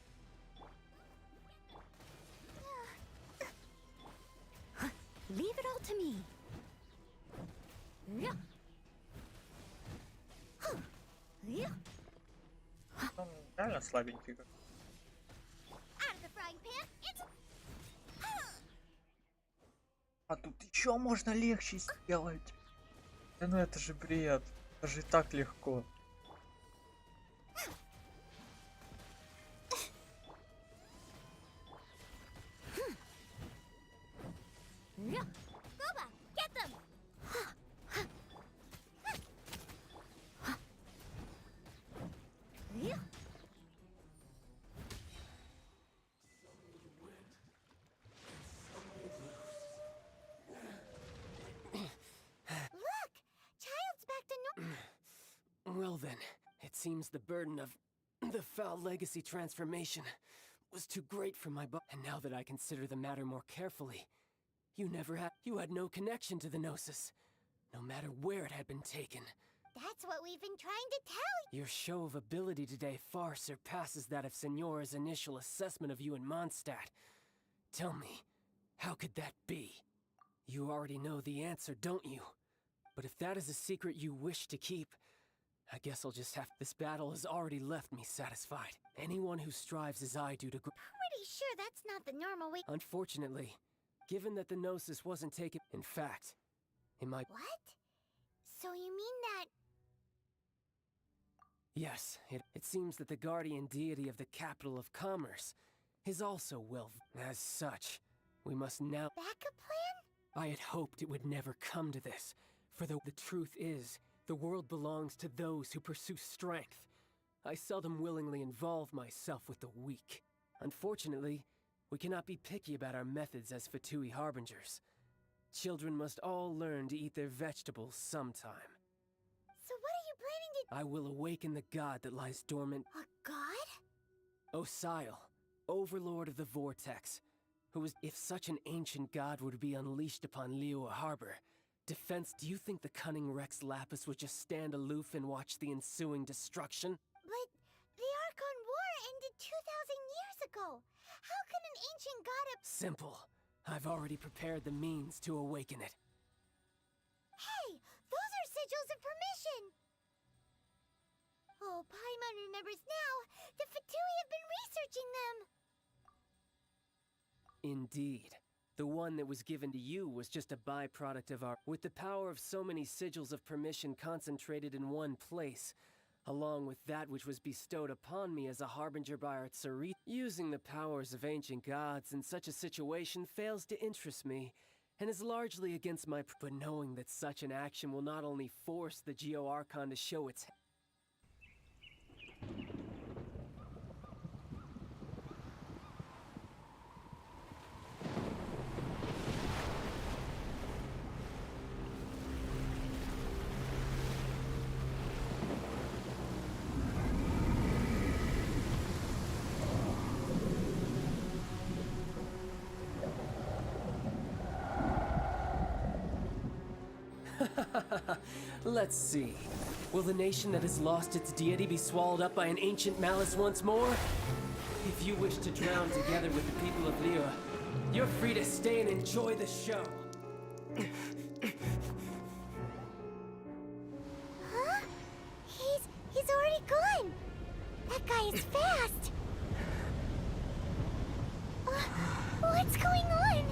Leave it all to me. Он реально слабенький. Out of the frying pan, into... А тут еще можно легче сделать. Да ну это же бред. Это же и так легко. Boba, get them! Look! Child's back to Well then, it seems the burden of the foul legacy transformation was too great for my And now that I consider the matter more carefully, you had no connection to the Gnosis, no matter where it had been taken. That's what we've been trying to tell you. Your show of ability today far surpasses that of Senora's initial assessment of you in Mondstadt. Tell me, how could that be? You already know the answer, don't you? But if that is a secret you wish to keep, I guess I'll just have... This battle has already left me satisfied. Anyone who strives as I do to grow... Pretty sure that's not the normal way. Unfortunately, given that the Gnosis wasn't taken... In fact, in my... What? So you mean that... Yes, it seems that the guardian deity of the capital of commerce is also well. As such, we must now. Backup plan? I had hoped it would never come to this, for the truth is, the world belongs to those who pursue strength. I seldom willingly involve myself with the weak. Unfortunately, we cannot be picky about our methods as Fatui harbingers. Children must all learn to eat their vegetables sometime. So what are you planning to— I will awaken the god that lies dormant. A god? Osial, overlord of the vortex, who is— if such an ancient god were to be unleashed upon Liyue Harbor, defense, do you think the cunning Rex Lapis would just stand aloof and watch the ensuing destruction? But the Archon War ended 2,000 years ago. How can an ancient god have— Simple. I've already prepared the means to awaken it. Hey, those are sigils of permission! Oh, Paimon remembers now. The Fatui have been researching them. Indeed. The one that was given to you was just a byproduct of our— With the power of so many sigils of permission concentrated in one place, along with that which was bestowed upon me as a harbinger by our Tsarit, using the powers of ancient gods in such a situation fails to interest me, and is largely against my— But knowing that such an action will not only force the Geo-Archon to show its— Let's see. Will the nation that has lost its deity be swallowed up by an ancient malice once more? If you wish to drown together with the people of Liyue, you're free to stay and enjoy the show. Huh? He's already gone. That guy is fast. What's going on?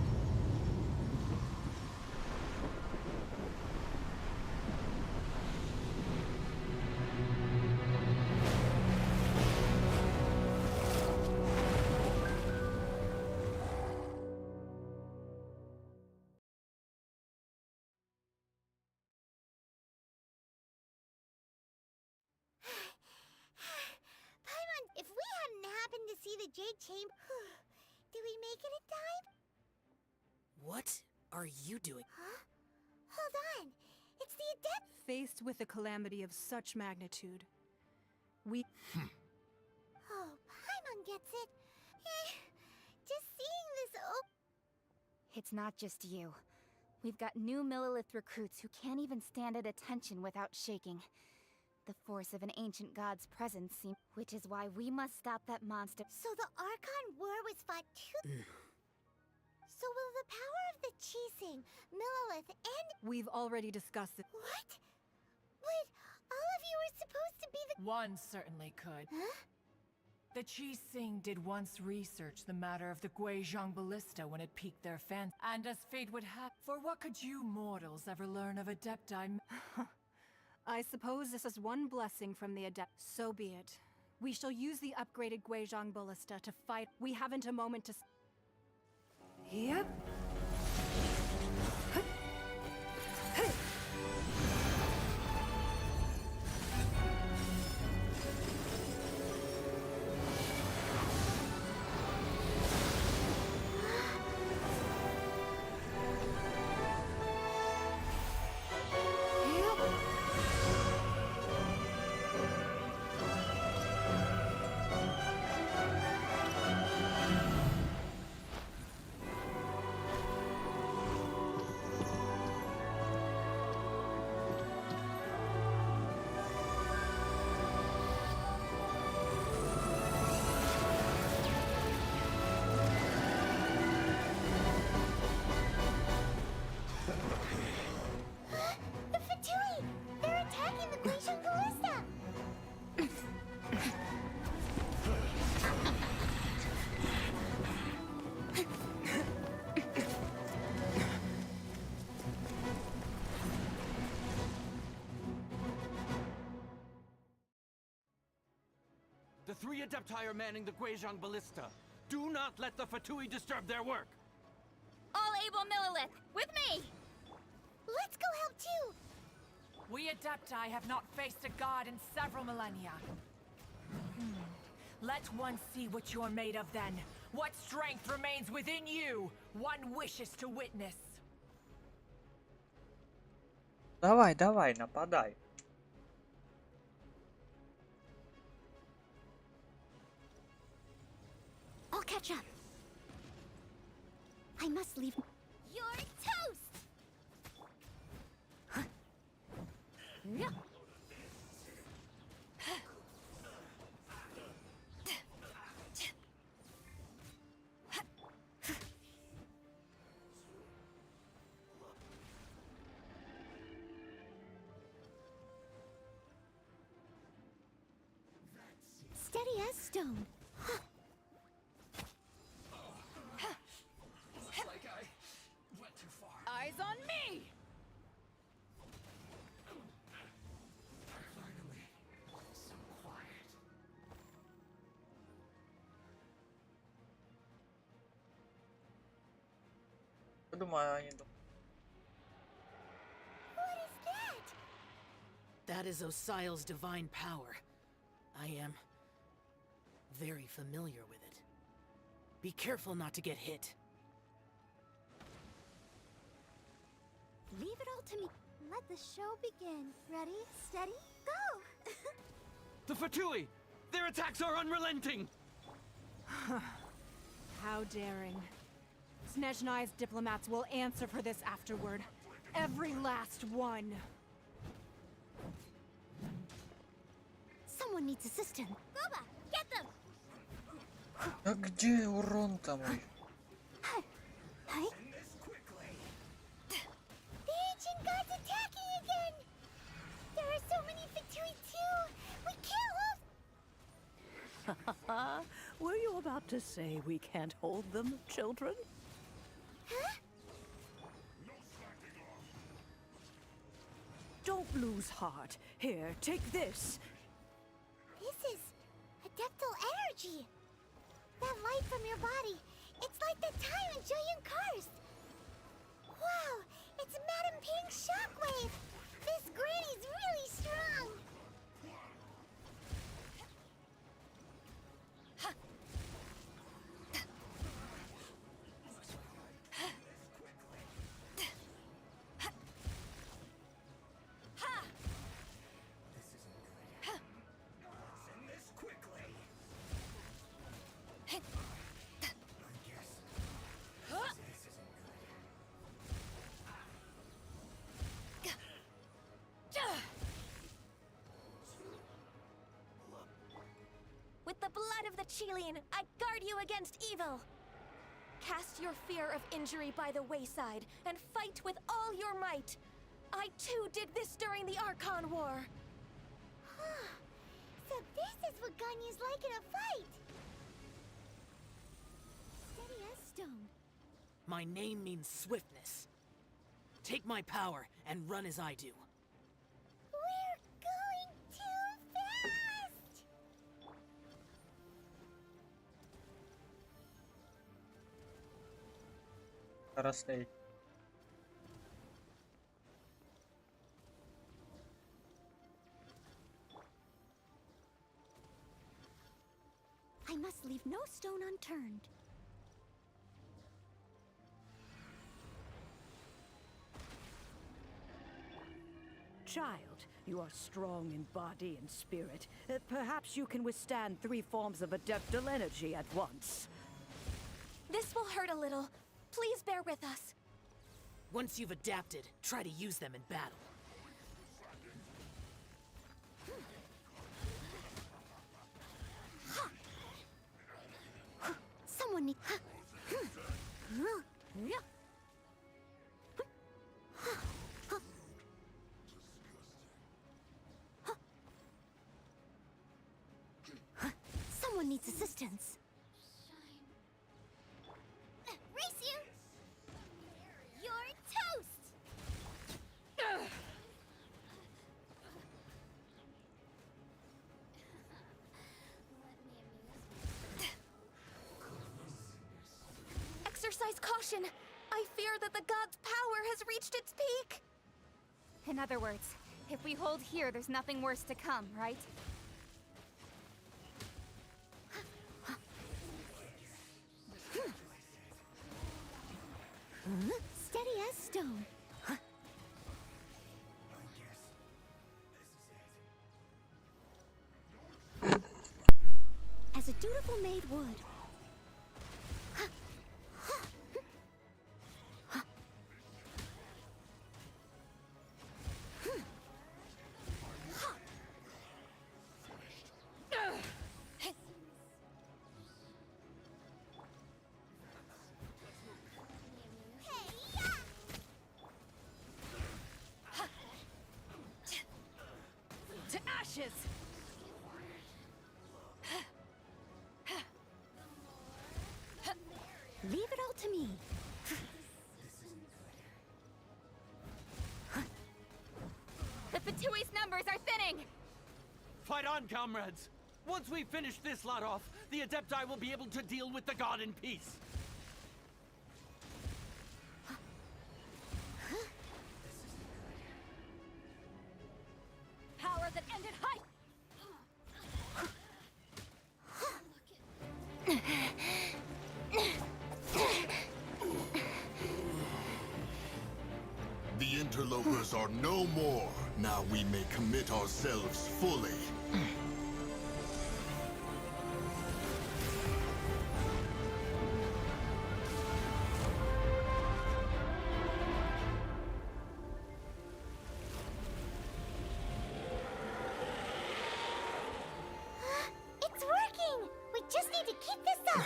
Paimon, if we hadn't happened to see the Jade Chamber, did we make it in time? What are you doing? Huh? Hold on. It's the Adept. Faced with a calamity of such magnitude, we... Oh, Paimon gets it. Just seeing this It's not just you. We've got new Millilith recruits who can't even stand at attention without shaking. The force of an ancient god's presence seems... Which is why we must stop that monster. So the Archon War was fought too? So will the power of the Qixing, Millilith, and... We've already discussed it. What? But all of you were supposed to be the... One certainly could. Huh? The Qixing did once research the matter of the Guizhong Ballista when it piqued their fancy. And as fate would have... For what could you mortals ever learn of Adepti? I suppose this is one blessing from the Adept. So be it. We shall use the upgraded Guizhong Ballista to fight. We haven't a moment to... Yep. The 3 Adepti are manning the Guizhong Ballista. Do not let the Fatui disturb their work. All able Millilith, with me! Let's go help too! We Adepti have not faced a god in several millennia. Let one see what you're made of then. What strength remains within you? One wishes to witness. Давай, давай, нападай. I'll catch up. I must leave. You're toast! Yeah. Steady as stone. Like I went too far. Eyes on me! Finally, so quiet. Я думаю, они думают. What is that? That is Osial's divine power. I am very familiar with it. Be careful not to get hit. Leave it all to me. Let the show begin. Ready, steady, go! The Fatui! Their attacks are unrelenting! How daring. Snezhnai's diplomats will answer for this afterward. Every last one. Someone needs assistance. Boba, get them! А где урон-то мой? Hi. The ancient god's attacking again! There are so many Fatui too! We can't hold... Were you about to say we can't hold them, children? Huh? Don't lose heart. Here, take this. This is adeptal energy! That light from your body, it's like the time in Julian Karst! Wow, it's Madame Ping's shockwave! This granny's really strong! With the blood of the Chilean, I guard you against evil! Cast your fear of injury by the wayside, and fight with all your might! I too did this during the Archon War! So this is what Ganyu's like in a fight! Steady as stone. My name means swiftness. Take my power and run as I do. We're going too fast! Расследование. I must leave no stone unturned. Child, you are strong in body and spirit. Perhaps you can withstand 3 forms of adeptal energy at once. This will hurt a little. Please bear with us. Once you've adapted, try to use them in battle. Someone needs... Someone needs assistance. Race you! You're toast! exercise caution. I fear that the god's power has reached its peak. In other words, if we hold here, there's nothing worse to come, right? Steady as stone. As a dutiful maid would. To ashes! Leave it all to me. The Fatui's numbers are thinning! Fight on, comrades! Once we finish this lot off, the Adepti will be able to deal with the god in peace. Power that ended height! The interlopers are no more. Now we may commit ourselves fully. It's working! We just need to keep this up!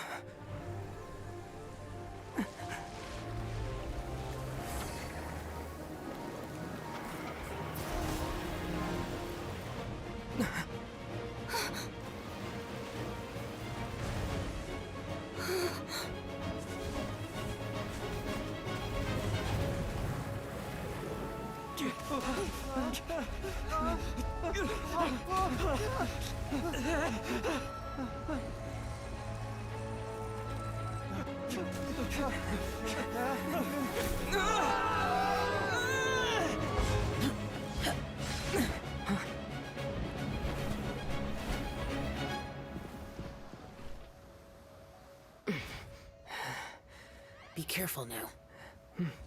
Be careful now.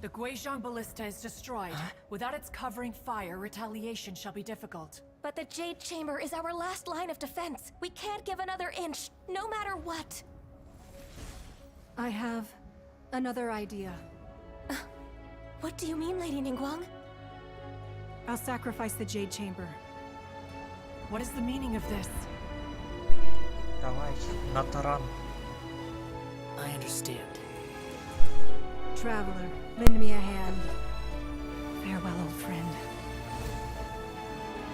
The Guizhong Ballista is destroyed. Without its covering fire, retaliation shall be difficult. But the Jade Chamber is our last line of defense. We can't give another inch, no matter what. I have another idea. What do you mean, Lady Ningguang? I'll sacrifice the Jade Chamber. What is the meaning of this? Давай, на таран. I understand. Traveler, lend me a hand. Farewell, old friend.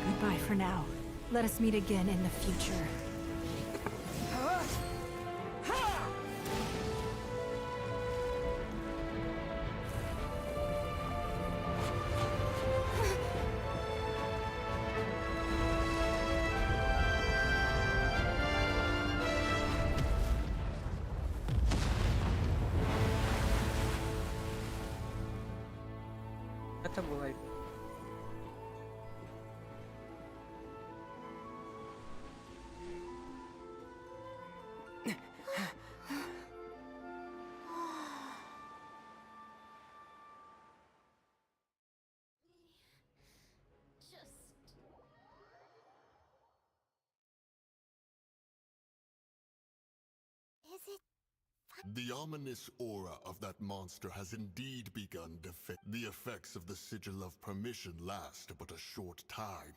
Goodbye for now. Let us meet again in the future. Это было Is it? The ominous aura of that monster has indeed begun to fade. The effects of the Sigil of Permission last but a short time.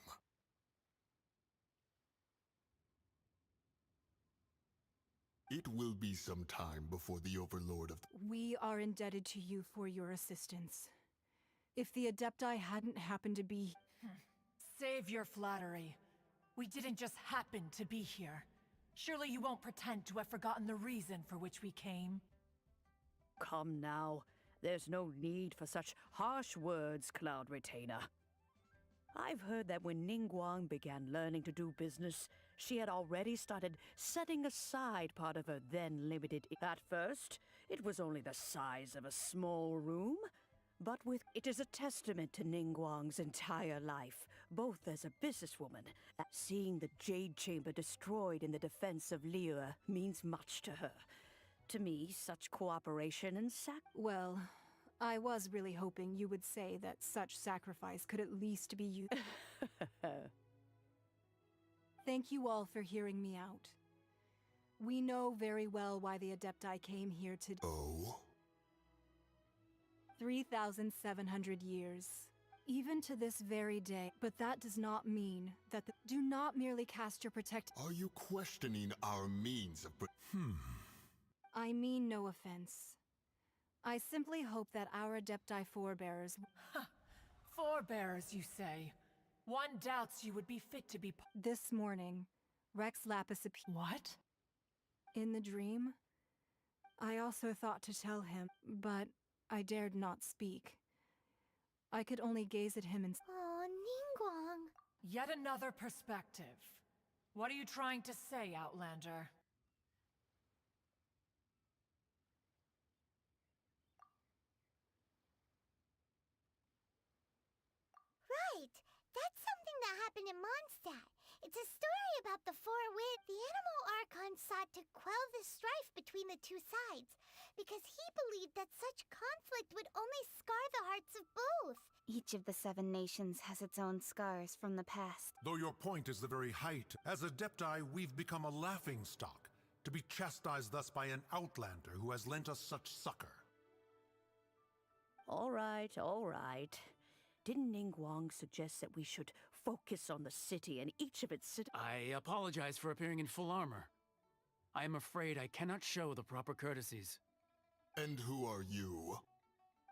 It will be some time before the Overlord of... We are indebted to you for your assistance. If the Adepti hadn't happened to be... Save your flattery. We didn't just happen to be here. Surely you won't pretend to have forgotten the reason for which we came? Come now. There's no need for such harsh words, Cloud Retainer. I've heard that when Ningguang began learning to do business, she had already started setting aside part of her then limited. At first, it was only the size of a small room, but it is a testament to Ningguang's entire life, both as a businesswoman. Seeing the Jade Chamber destroyed in the defense of Liyue means much to her. To me, such cooperation and Well, I was really hoping you would say that such sacrifice could at least be used. Thank you all for hearing me out. We know very well why the Adepti came here today. Oh? 3,700 years. Even to this very day. But that does not mean that do not merely cast your protect- Are you questioning our means of I mean no offense. I simply hope that our Adepti forebears- Forebears, you say? One doubts you would be fit to be This morning, Rex Lapis What? In the dream, I also thought to tell him, but I dared not speak. I could only gaze at him and- Oh, Ningguang. Yet another perspective. What are you trying to say, Outlander? Right. That's something that happened in Mondstadt. It's a story about the four winds. The Animal Archon sought to quell the strife between the two sides, because he believed that such conflict would only scar the hearts of both. Each of the 7 nations has its own scars from the past. Though your point is the very height, as Adepti, we've become a laughingstock, to be chastised thus by an outlander who has lent us such succor. All right, all right. Didn't Ningguang suggest that we should focus on the city and each of its I apologize for appearing in full armor. I am afraid I cannot show the proper courtesies. And who are you?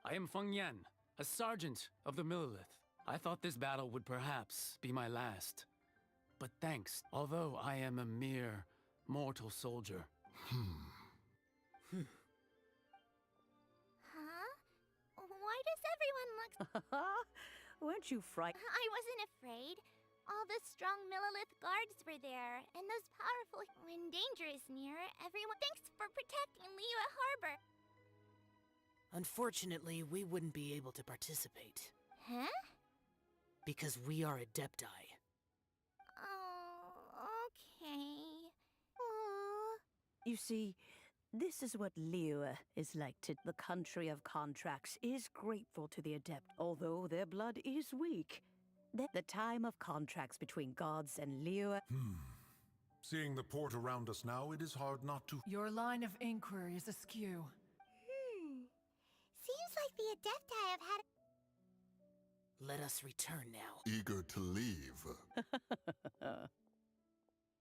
I am Feng Yan, a sergeant of the Millilith. I thought this battle would perhaps be my last. But thanks, although I am a mere mortal soldier. Huh? Why does everyone look... Weren't you frightened? I wasn't afraid. All the strong Millilith guards were there, and those powerful... When danger is near, everyone thanks for protecting Liyue Harbor. Unfortunately, we wouldn't be able to participate. Huh? Because we are Adepti. Oh, okay. Aww. You see, this is what Liyue is like to the country of contracts is grateful to the Adept, although their blood is weak. The time of contracts between gods and Liyue... Seeing the port around us now, it is hard not to... Your line of inquiry is askew. Seems like the Adepti have had... Let us return now. Eager to leave.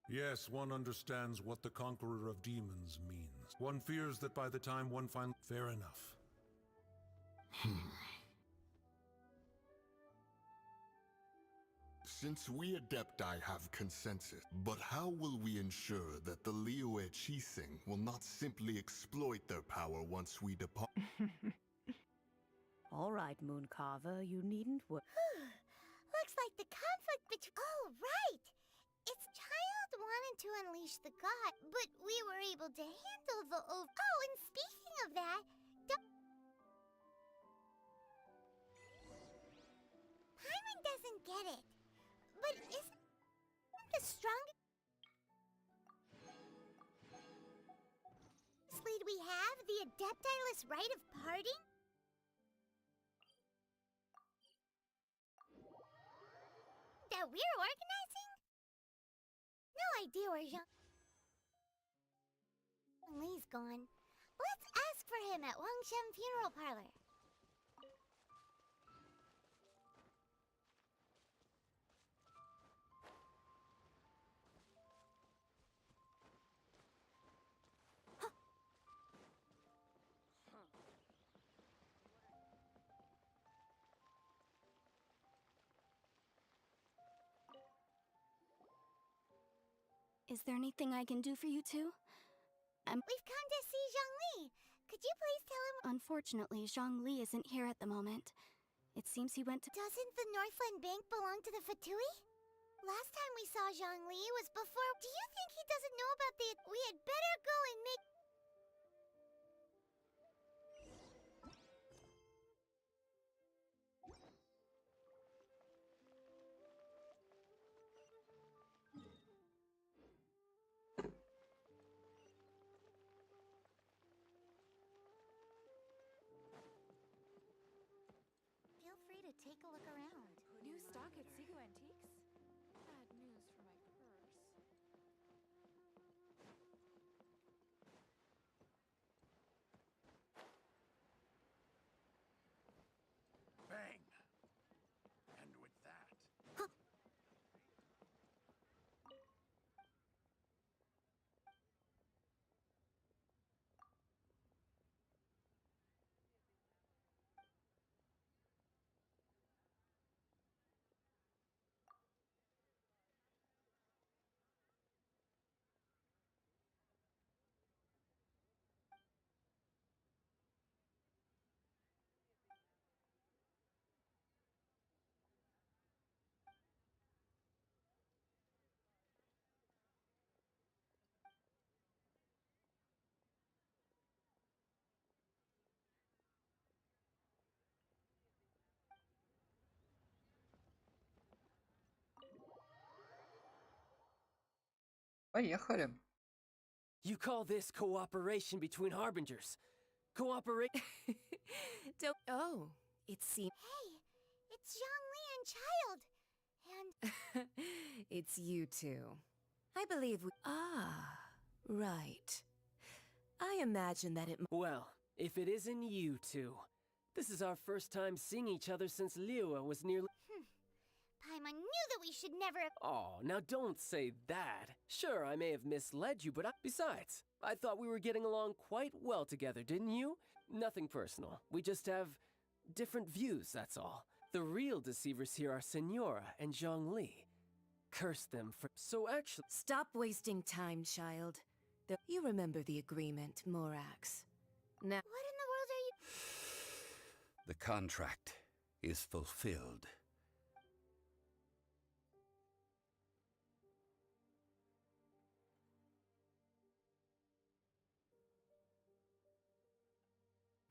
Yes, one understands what the Conqueror of Demons means. One fears that by the time one finds... Fair enough. Since we Adepti have consensus, but how will we ensure that the Liyue Chising will not simply exploit their power once we depart? All right, Mooncarver, you needn't worry. Looks like the conflict between... Oh, right! Its child wanted to unleash the god, but we were able to handle the... Oh, and speaking of that... Paimon doesn't get it. But isn't the strongest lead we have the Adepti-less right of parting? That we're organizing? No idea where Jean Li's gone. Let's ask for him at Wangshen Funeral Parlor. Is there anything I can do for you two? We've come to see Zhongli. Could you please tell him... Unfortunately, Zhongli isn't here at the moment. It seems he went to. Doesn't the Northland Bank belong to the Fatui? Last time we saw Zhongli was before. Do you think he doesn't know about the? We had better go and make. Feel free to take a look around. New stock at Sigu Antiques? Bad news for my purse. Bang! And with that... Поехали. You call this cooperation between harbingers? Cooperate? Don't. Oh, it seems. Hey, it's Zhongli and Child. And It's you two. I believe we. Ah, right. I imagine that it. Well, if it isn't you two. This is our first time seeing each other since Liua was nearly. Paimon knew that we should never have. Oh, now don't say that. Sure, I may have misled you, but besides, I thought we were getting along quite well together, didn't you? Nothing personal. We just have different views, that's all. The real deceivers here are Senora and Zhongli. Curse them for. So actually. Stop wasting time, child. You remember the agreement, Morax. Now. What in the world are you? The contract is fulfilled.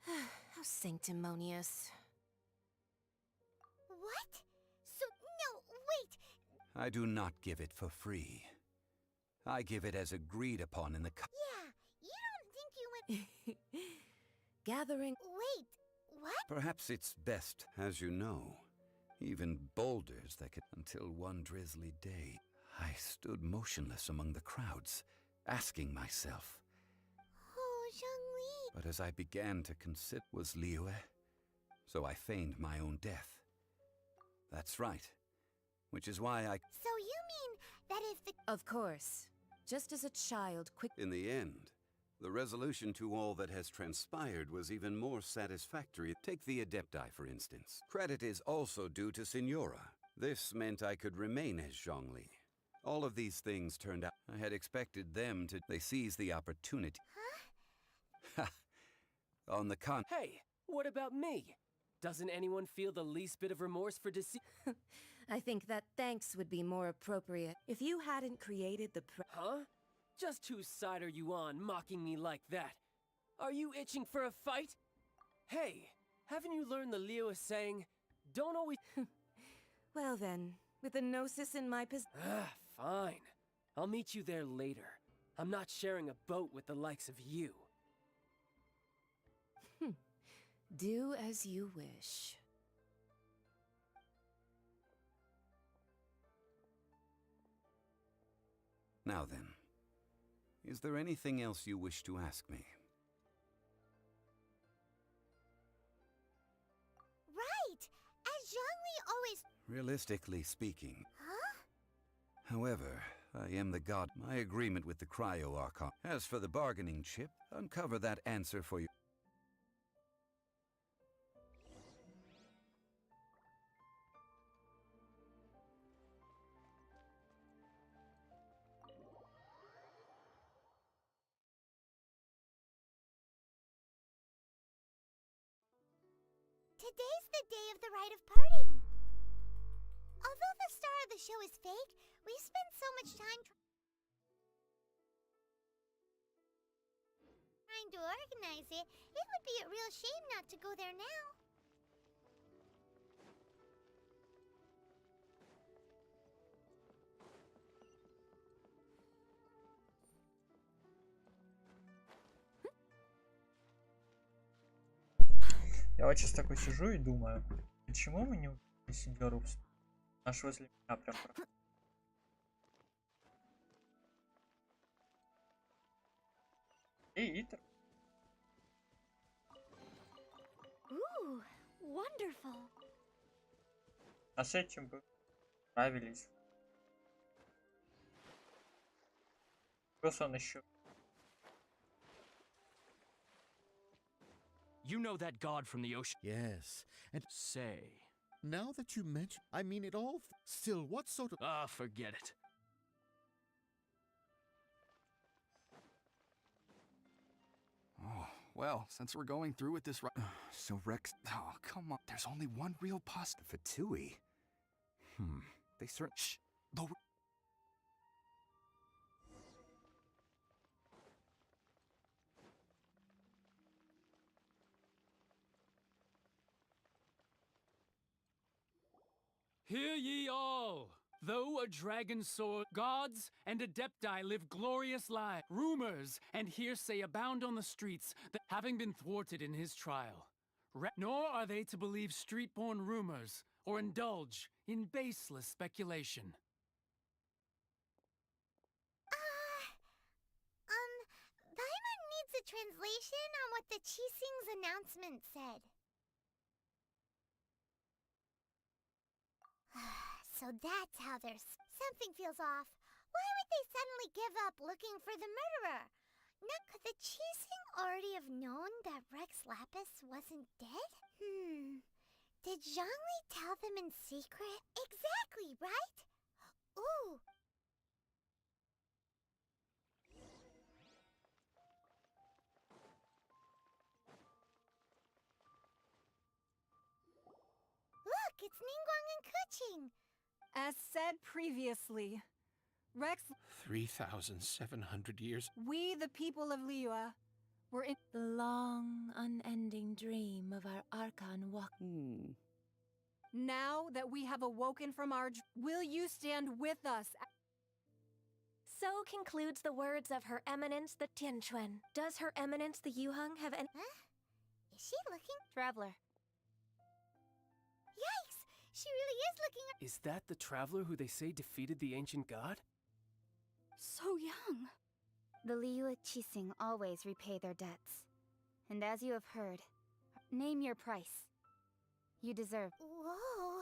How sanctimonious. What? So no, wait. I do not give it for free. I give it as agreed upon in the Yeah, you don't think you went. Gathering. Wait, what? Perhaps it's best, as you know. Even boulders that could. Until one drizzly day, I stood motionless among the crowds, asking myself. Oh, Zhongli. But as I began to consider, was Liue, so I feigned my own death. That's right. Which is why I. So you mean that if the. Of course. Just as a child, quick. In the end, the resolution to all that has transpired was even more satisfactory. Take the Adepti, for instance. Credit is also due to Signora. This meant I could remain as Zhongli. All of these things turned out. I had expected them to. They seized the opportunity. Huh? On the con. Hey, what about me? Doesn't anyone feel the least bit of remorse for deceit? I think that thanks would be more appropriate if you hadn't created the Huh? Just whose side are you on, mocking me like that? Are you itching for a fight? Hey, haven't you learned the Liua saying, don't always... Well then, with the Gnosis in my possession... Fine. I'll meet you there later. I'm not sharing a boat with the likes of you. Do as you wish. Now then, is there anything else you wish to ask me? Right! As Zhongli always. Realistically speaking. Huh? However, I am the god. My agreement with the Cryo Archon. As for the bargaining chip, uncover that answer for you. today's the day of the rite of parting. Although the star of the show is fake, we spent so much time trying to organize it, it would be a real shame not to go there now. Я вот сейчас такой сижу и думаю, почему мы не убили сеньору аж возле меня прям. Итер. Ooh, wonderful. А с этим бы справились. Плюс он еще. You know that god from the ocean? Yes, and say. Now that you mention, I mean it all. Still, what sort of... Ah, forget it. Oh, well, since we're going through with this so Rex... Oh, come on. There's only one real Fatui. They certainly... Shh! Lower... Hear ye all! Though a dragon sword, gods and adepti live glorious lives. Rumors and hearsay abound on the streets that having been thwarted in his trial. Nor are they to believe street-born rumors or indulge in baseless speculation. Paimon needs a translation on what the Chising's announcement said. So that's how there's... Something feels off. Why would they suddenly give up looking for the murderer? Now, could the Chising already have known that Rex Lapis wasn't dead? Did Zhongli tell them in secret? Exactly, right? Ooh. Look, it's Ningguang and Kuching. As said previously, Rex, 3,700 years. we the people of Liyue, were in The long, unending dream of our Archon walk. Now that we have awoken from our will you stand with us? So concludes the words of Her Eminence the Tianquan. Does Her Eminence the Yuheng have any... Huh? Is she looking? Traveler. Yikes! She really is looking at... Is that the traveler who they say defeated the ancient god? So young. The Liyue Chising always repay their debts. And as you have heard, name your price. You deserve. Whoa.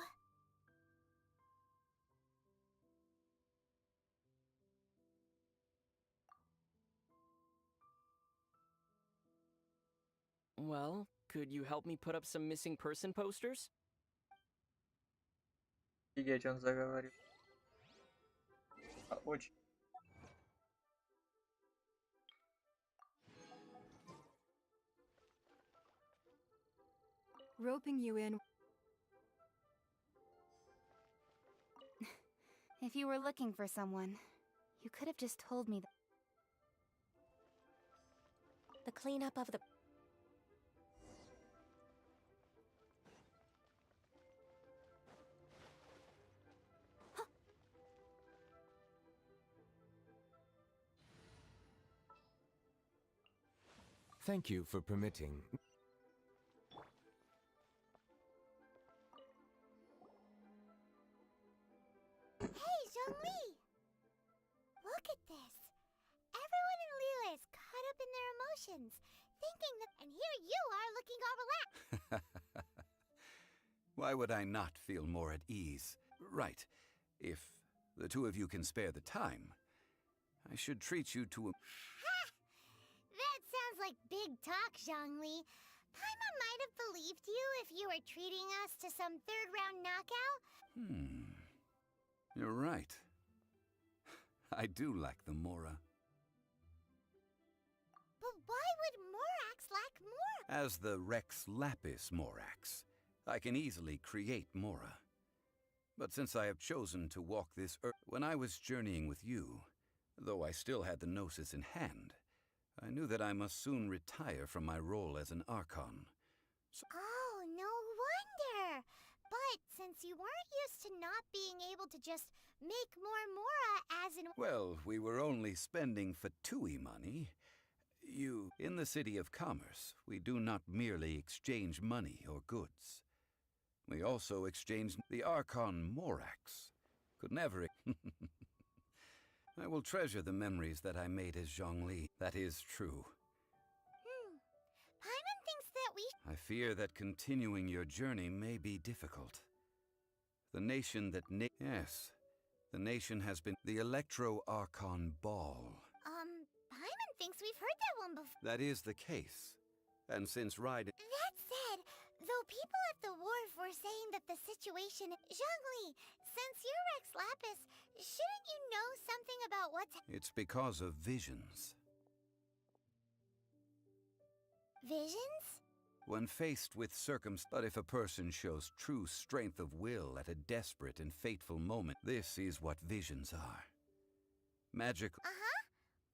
Well, could you help me put up some missing person posters? Офигеть, он заговорил. Очень. Roping you in. If you were looking for someone, you could have just told me that. The cleanup of the... Thank you for permitting. Hey, Zhongli! Look at this. Everyone in Liyue is caught up in their emotions, thinking that... And here you are looking all relaxed. Why would I not feel more at ease? Right. If the two of you can spare the time, I should treat you to a... That sounds like big talk, Zhongli. Paimon might have believed you if you were treating us to some third-round knockout. You're right. I do lack the Mora. But why would Morax lack more? As the Rex Lapis Morax, I can easily create Mora. But since I have chosen to walk this earth, when I was journeying with you, though I still had the Gnosis in hand, I knew that I must soon retire from my role as an Archon. Oh, no wonder! But since you weren't used to not being able to just make more Mora as in— Well, we were only spending Fatui money. In the City of Commerce, we do not merely exchange money or goods. We also exchange the Archon Morax. Could never— I will treasure the memories that I made as Zhongli. That is true. Paimon thinks that we— I fear that continuing your journey may be difficult. The nation that yes, the nation has been the Electro-Archon Ball. Paimon thinks we've heard that one before. That is the case. And since Raiden— That said, though people at the wharf were saying that the situation— Zhongli, since you're Rex Lapis, shouldn't you know something about what's— It's because of visions. Visions? When faced with but if a person shows true strength of will at a desperate and fateful moment, this is what visions are. Magic.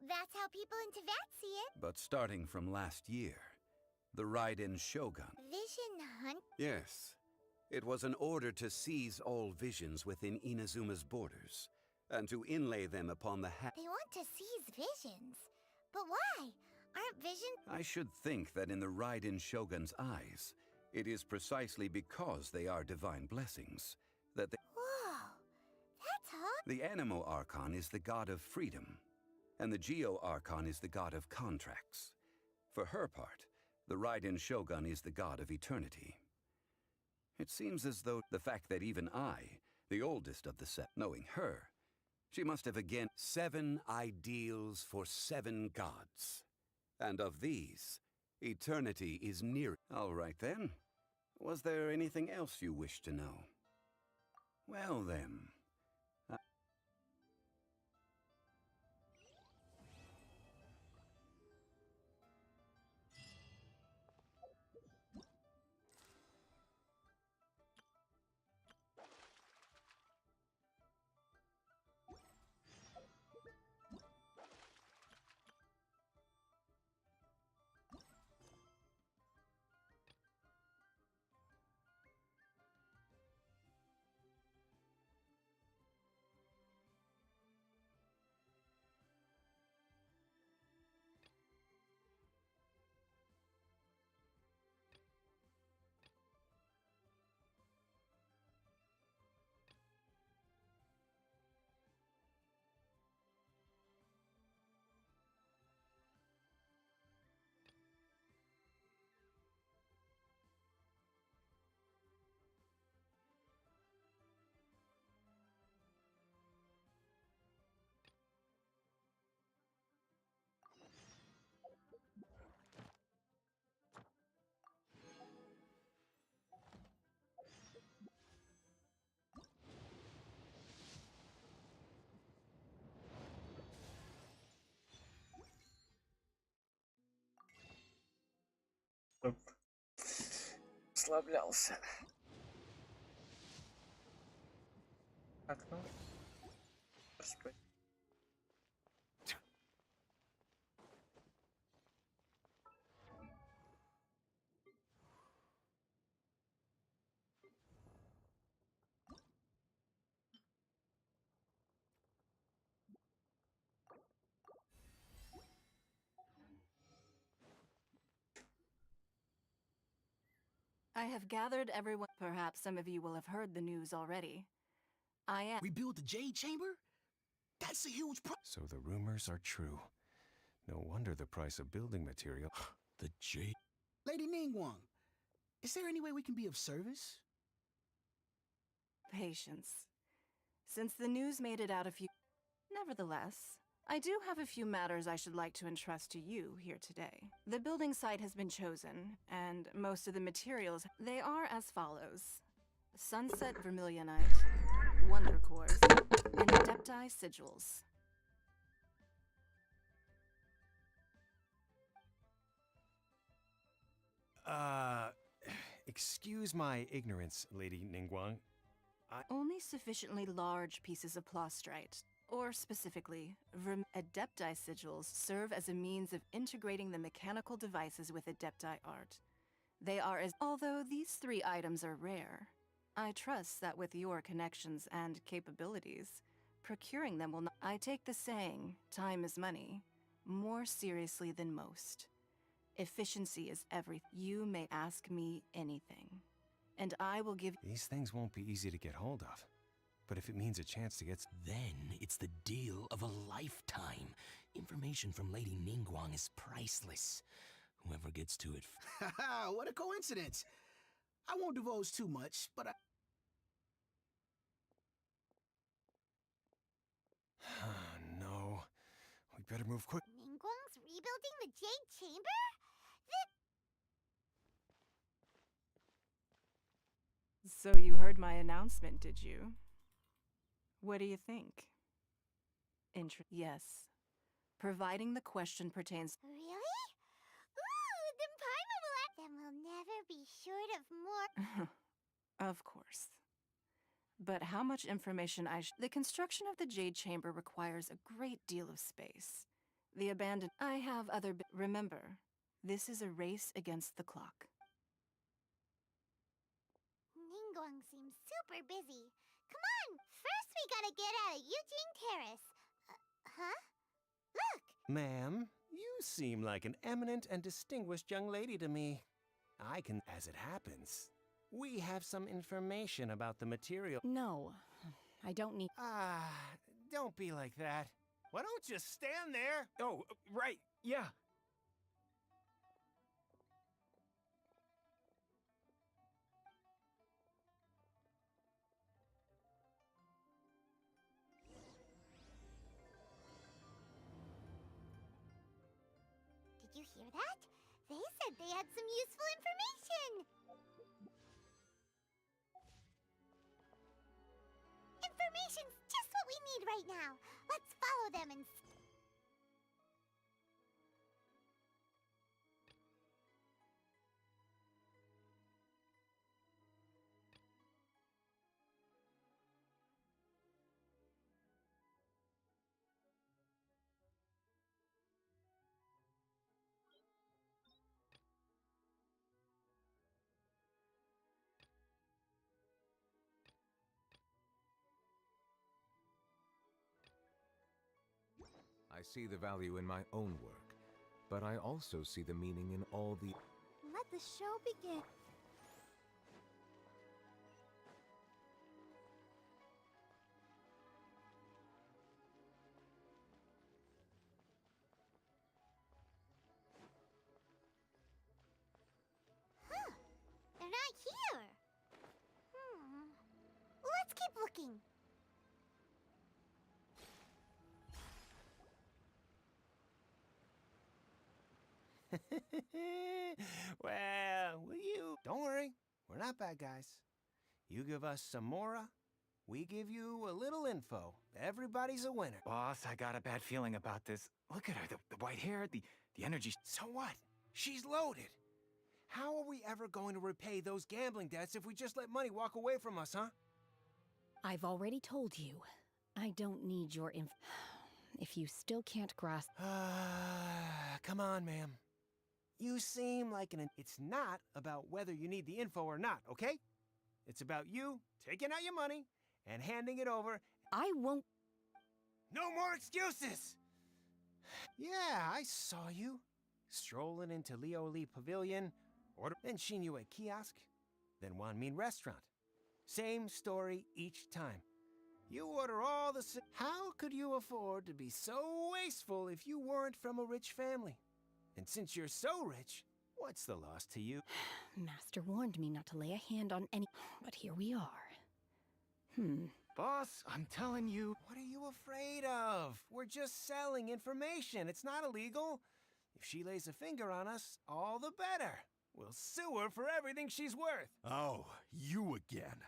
That's how people in Teyvat see it. But starting from last year, the Raiden Shogun. Vision hunt? Yes. It was an order to seize all visions within Inazuma's borders, and to inlay them upon the They want to seize visions. But why? Aren't visions— I should think that in the Raiden Shogun's eyes, it is precisely because they are divine blessings that they— Whoa, that's hot. The Animo Archon is the god of freedom, and the Geo Archon is the god of contracts. For her part, the Raiden Shogun is the god of eternity. It seems as though the fact that even I, the oldest of the set, knowing her, she must have again 7 ideals for 7 gods. And of these, eternity is near. All right then. Was there anything else you wish to know? Well then. Расслаблялся. Так, ну... Господи. I have gathered everyone. Perhaps some of you will have heard the news already. I am— Rebuild the Jade Chamber? That's a huge So the rumors are true. No wonder the price of building material. The Jade. Lady Ningguang, is there any way we can be of service? Patience. Since the news made it out a few— Nevertheless, I do have a few matters I should like to entrust to you here today. The building site has been chosen, and most of the materials— They are as follows. Sunset Vermilionite, Wonder Cores, and Adepti Sigils. Excuse my ignorance, Lady Ningguang. Only sufficiently large pieces of plastrite, or specifically, Adepti sigils serve as a means of integrating the mechanical devices with Adepti art. They are although these 3 items are rare, I trust that with your connections and capabilities, procuring them will not. I take the saying, time is money, more seriously than most. Efficiency is everything. You may ask me anything, and I will give. These things won't be easy to get hold of. But if it means a chance to get. Then it's the deal of a lifetime. Information from Lady Ningguang is priceless. Whoever gets to it. Haha, what a coincidence. I won't divulge too much, but No. We better move quick. Ningguang's rebuilding the Jade Chamber? So you heard my announcement, did you? What do you think? Yes. Providing the question pertains. Really? Ooh, then Paimon will then we'll never be short of more. Of course. But how much information The construction of the Jade Chamber requires a great deal of space. The abandoned. I have other. Remember, this is a race against the clock. Ningguang seems super busy. Come on, first we gotta get out of Eugene Terrace. Huh? Look! Ma'am, you seem like an eminent and distinguished young lady to me. I can. As it happens, we have some information about the material. No, I don't need. Don't be like that. Why don't you stand there? Oh, right, yeah. Did you hear that? They said they had some useful information! Information's just what we need right now. Let's follow them and... I see the value in my own work, but I also see the meaning in all the... Let the show begin. Huh. They're not here. Let's keep looking. Well, will you? Don't worry, we're not bad guys. You give us some mora, we give you a little info. Everybody's a winner. Boss, I got a bad feeling about this. Look at her, the white hair, the energy. So what? She's loaded. How are we ever going to repay those gambling debts if we just let money walk away from us, huh? I've already told you. I don't need your If you still can't grasp... Come on, ma'am. You seem like It's not about whether you need the info or not, okay? It's about you taking out your money and handing it over. I won't... No more excuses! Yeah, I saw you. Strolling into Leo Lee Pavilion, then Shinyu at kiosk, then Wanmin restaurant. Same story each time. You order all the... How could you afford to be so wasteful if you weren't from a rich family? And since you're so rich, what's the loss to you? Master warned me not to lay a hand on any... But here we are. Boss, I'm telling you... What are you afraid of? We're just selling information. It's not illegal. If she lays a finger on us, all the better. We'll sue her for everything she's worth. Oh, you again.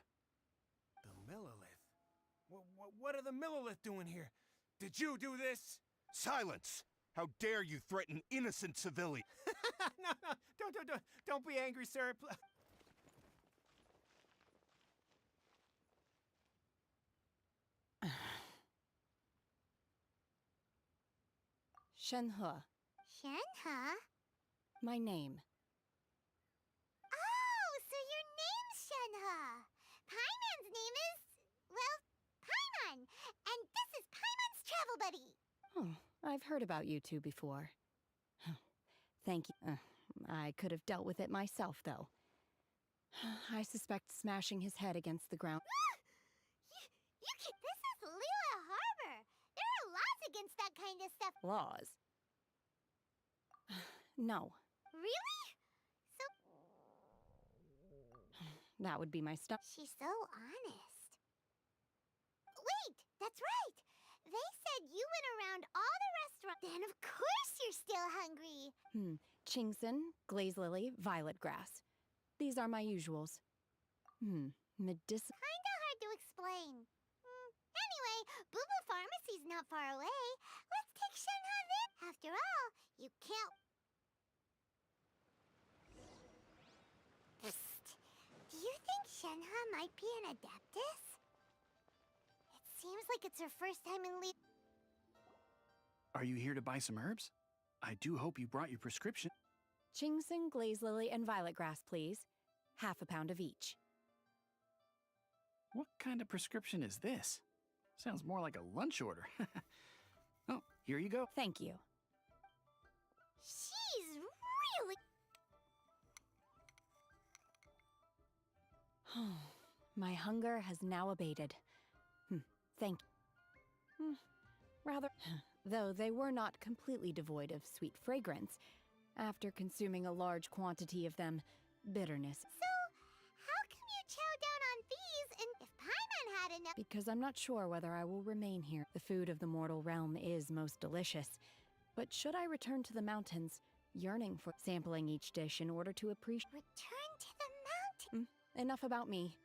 The Millilith? What are the Millilith doing here? Did you do this? Silence! How dare you threaten innocent civilians? No, don't be angry, sir. Shenhe, Shenhe? my name. Oh, so your name's Shenhe. Paimon's name is, well, Paimon. And this is Paimon's travel buddy. Oh, I've heard about you two before. Thank you. I could have dealt with it myself, though. I suspect smashing his head against the ground. You can, this is Lila Harbor. There are laws against that kind of stuff. Laws? No, Really? So, that would be my stuff. she's so honest. Wait, that's right. They said you went around all the restaurants. Then of course you're still hungry. Chingson, glaze lily, violet grass. These are my usuals. Medicinal. Kinda hard to explain. Anyway, Boo Boo Pharmacy's not far away. Let's take Shenhe then. After all, you can't. Psst. Do you think Shenhe might be an Adeptus? It seems like it's her first time in Are you here to buy some herbs? I do hope you brought your prescription. Chingson, glaze lily, and violet grass, please. Half a pound of each. What kind of prescription is this? Sounds more like a lunch order. Oh, here you go. Thank you. She's really. My hunger has now abated. Thank you. Rather, though they were not completely devoid of sweet fragrance, after consuming a large quantity of them, bitterness. So, how come you chow down on these and if Paimon had enough? Because I'm not sure whether I will remain here. The food of the mortal realm is most delicious. But should I return to the mountains, yearning for sampling each dish in order to appreciate... Return to the mountain? Enough about me.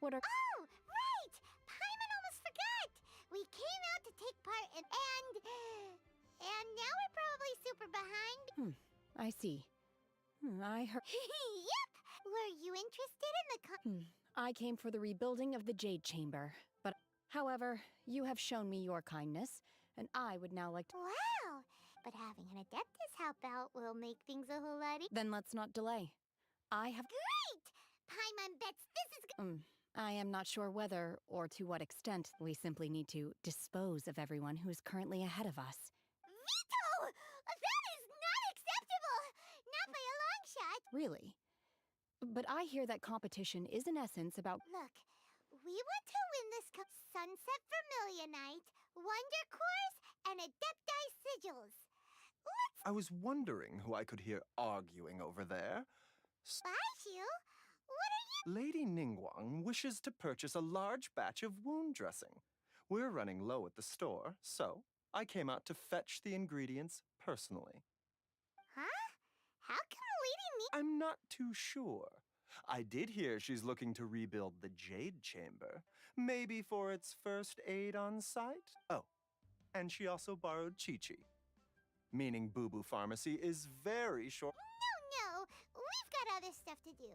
What are... Oh, right! Paimon almost forgot! We came out to take part in... And now we're probably super behind. I see. I heard... Yep! Were you interested in the I came for the rebuilding of the Jade Chamber, but... However, you have shown me your kindness, and I would now like to... Wow! But having an Adeptus help out will make things a whole lot Then let's not delay. I have... Great! Paimon bets this is I am not sure whether, or to what extent, we simply need to dispose of everyone who is currently ahead of us. Veto! That is not acceptable! Not by a long shot! Really? But I hear that competition is in essence about... Look, we want to win this Sunset Vermilionite, Wonder Cores, and Adepti Sigils. I was wondering who I could hear arguing over there. Baishu? What are you... Lady Ningguang wishes to purchase a large batch of wound dressing. We're running low at the store, so I came out to fetch the ingredients personally. Huh? How come Lady I'm not too sure. I did hear she's looking to rebuild the Jade Chamber. Maybe for its first aid on site? Oh, and she also borrowed Chi-Chi. Meaning Boo Boo Pharmacy is very short. No, we've got other stuff to do.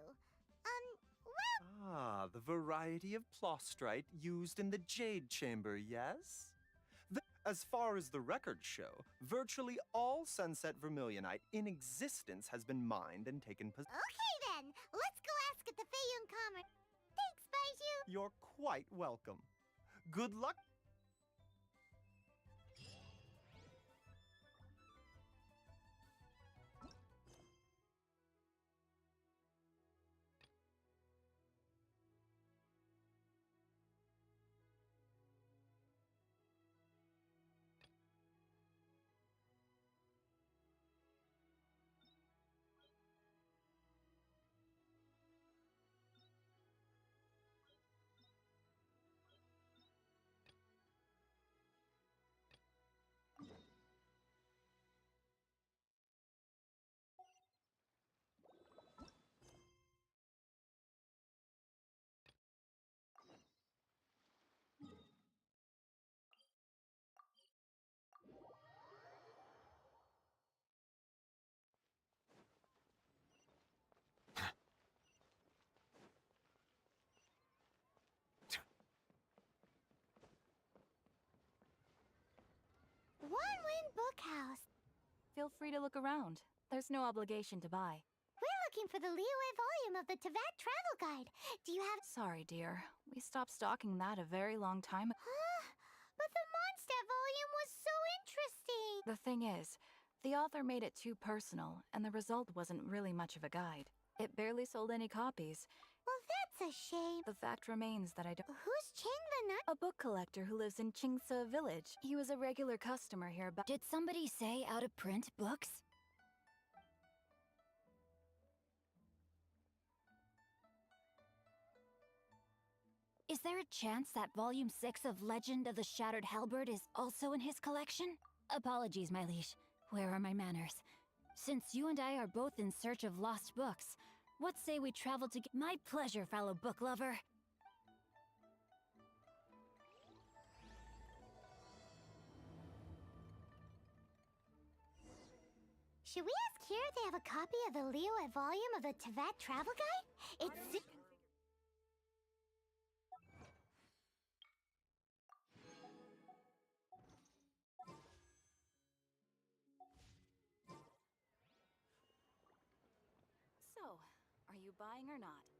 Well... Ah, the variety of plostrite used in the Jade Chamber, yes? As far as the records show, virtually all Sunset Vermilionite in existence has been mined and taken possession. Okay then, let's go ask at the Feiyun Commerce. Thanks, Baishu. You're quite welcome. Good luck. Feel free to look around. There's no obligation to buy. We're looking for the Liyue volume of the Tevat Travel Guide. Do you have— Sorry, dear. We stopped stocking that a very long time ago. But the Mondstadt volume was so interesting! The thing is, the author made it too personal, and the result wasn't really much of a guide. It barely sold any copies. Well, that's a shame. The fact remains that I don't— Who's Ching the A book collector who lives in Chingsa Village. He was a regular customer here, but— Did somebody say out of print books? Is there a chance that Volume 6 of Legend of the Shattered Halberd is also in his collection? Apologies, my liege. Where are my manners? Since you and I are both in search of lost books, what say we travel to— My pleasure, fellow book lover. Should we ask here if they have a copy of the Liyue volume of the Tevat Travel Guide? It's— So, are you buying or not?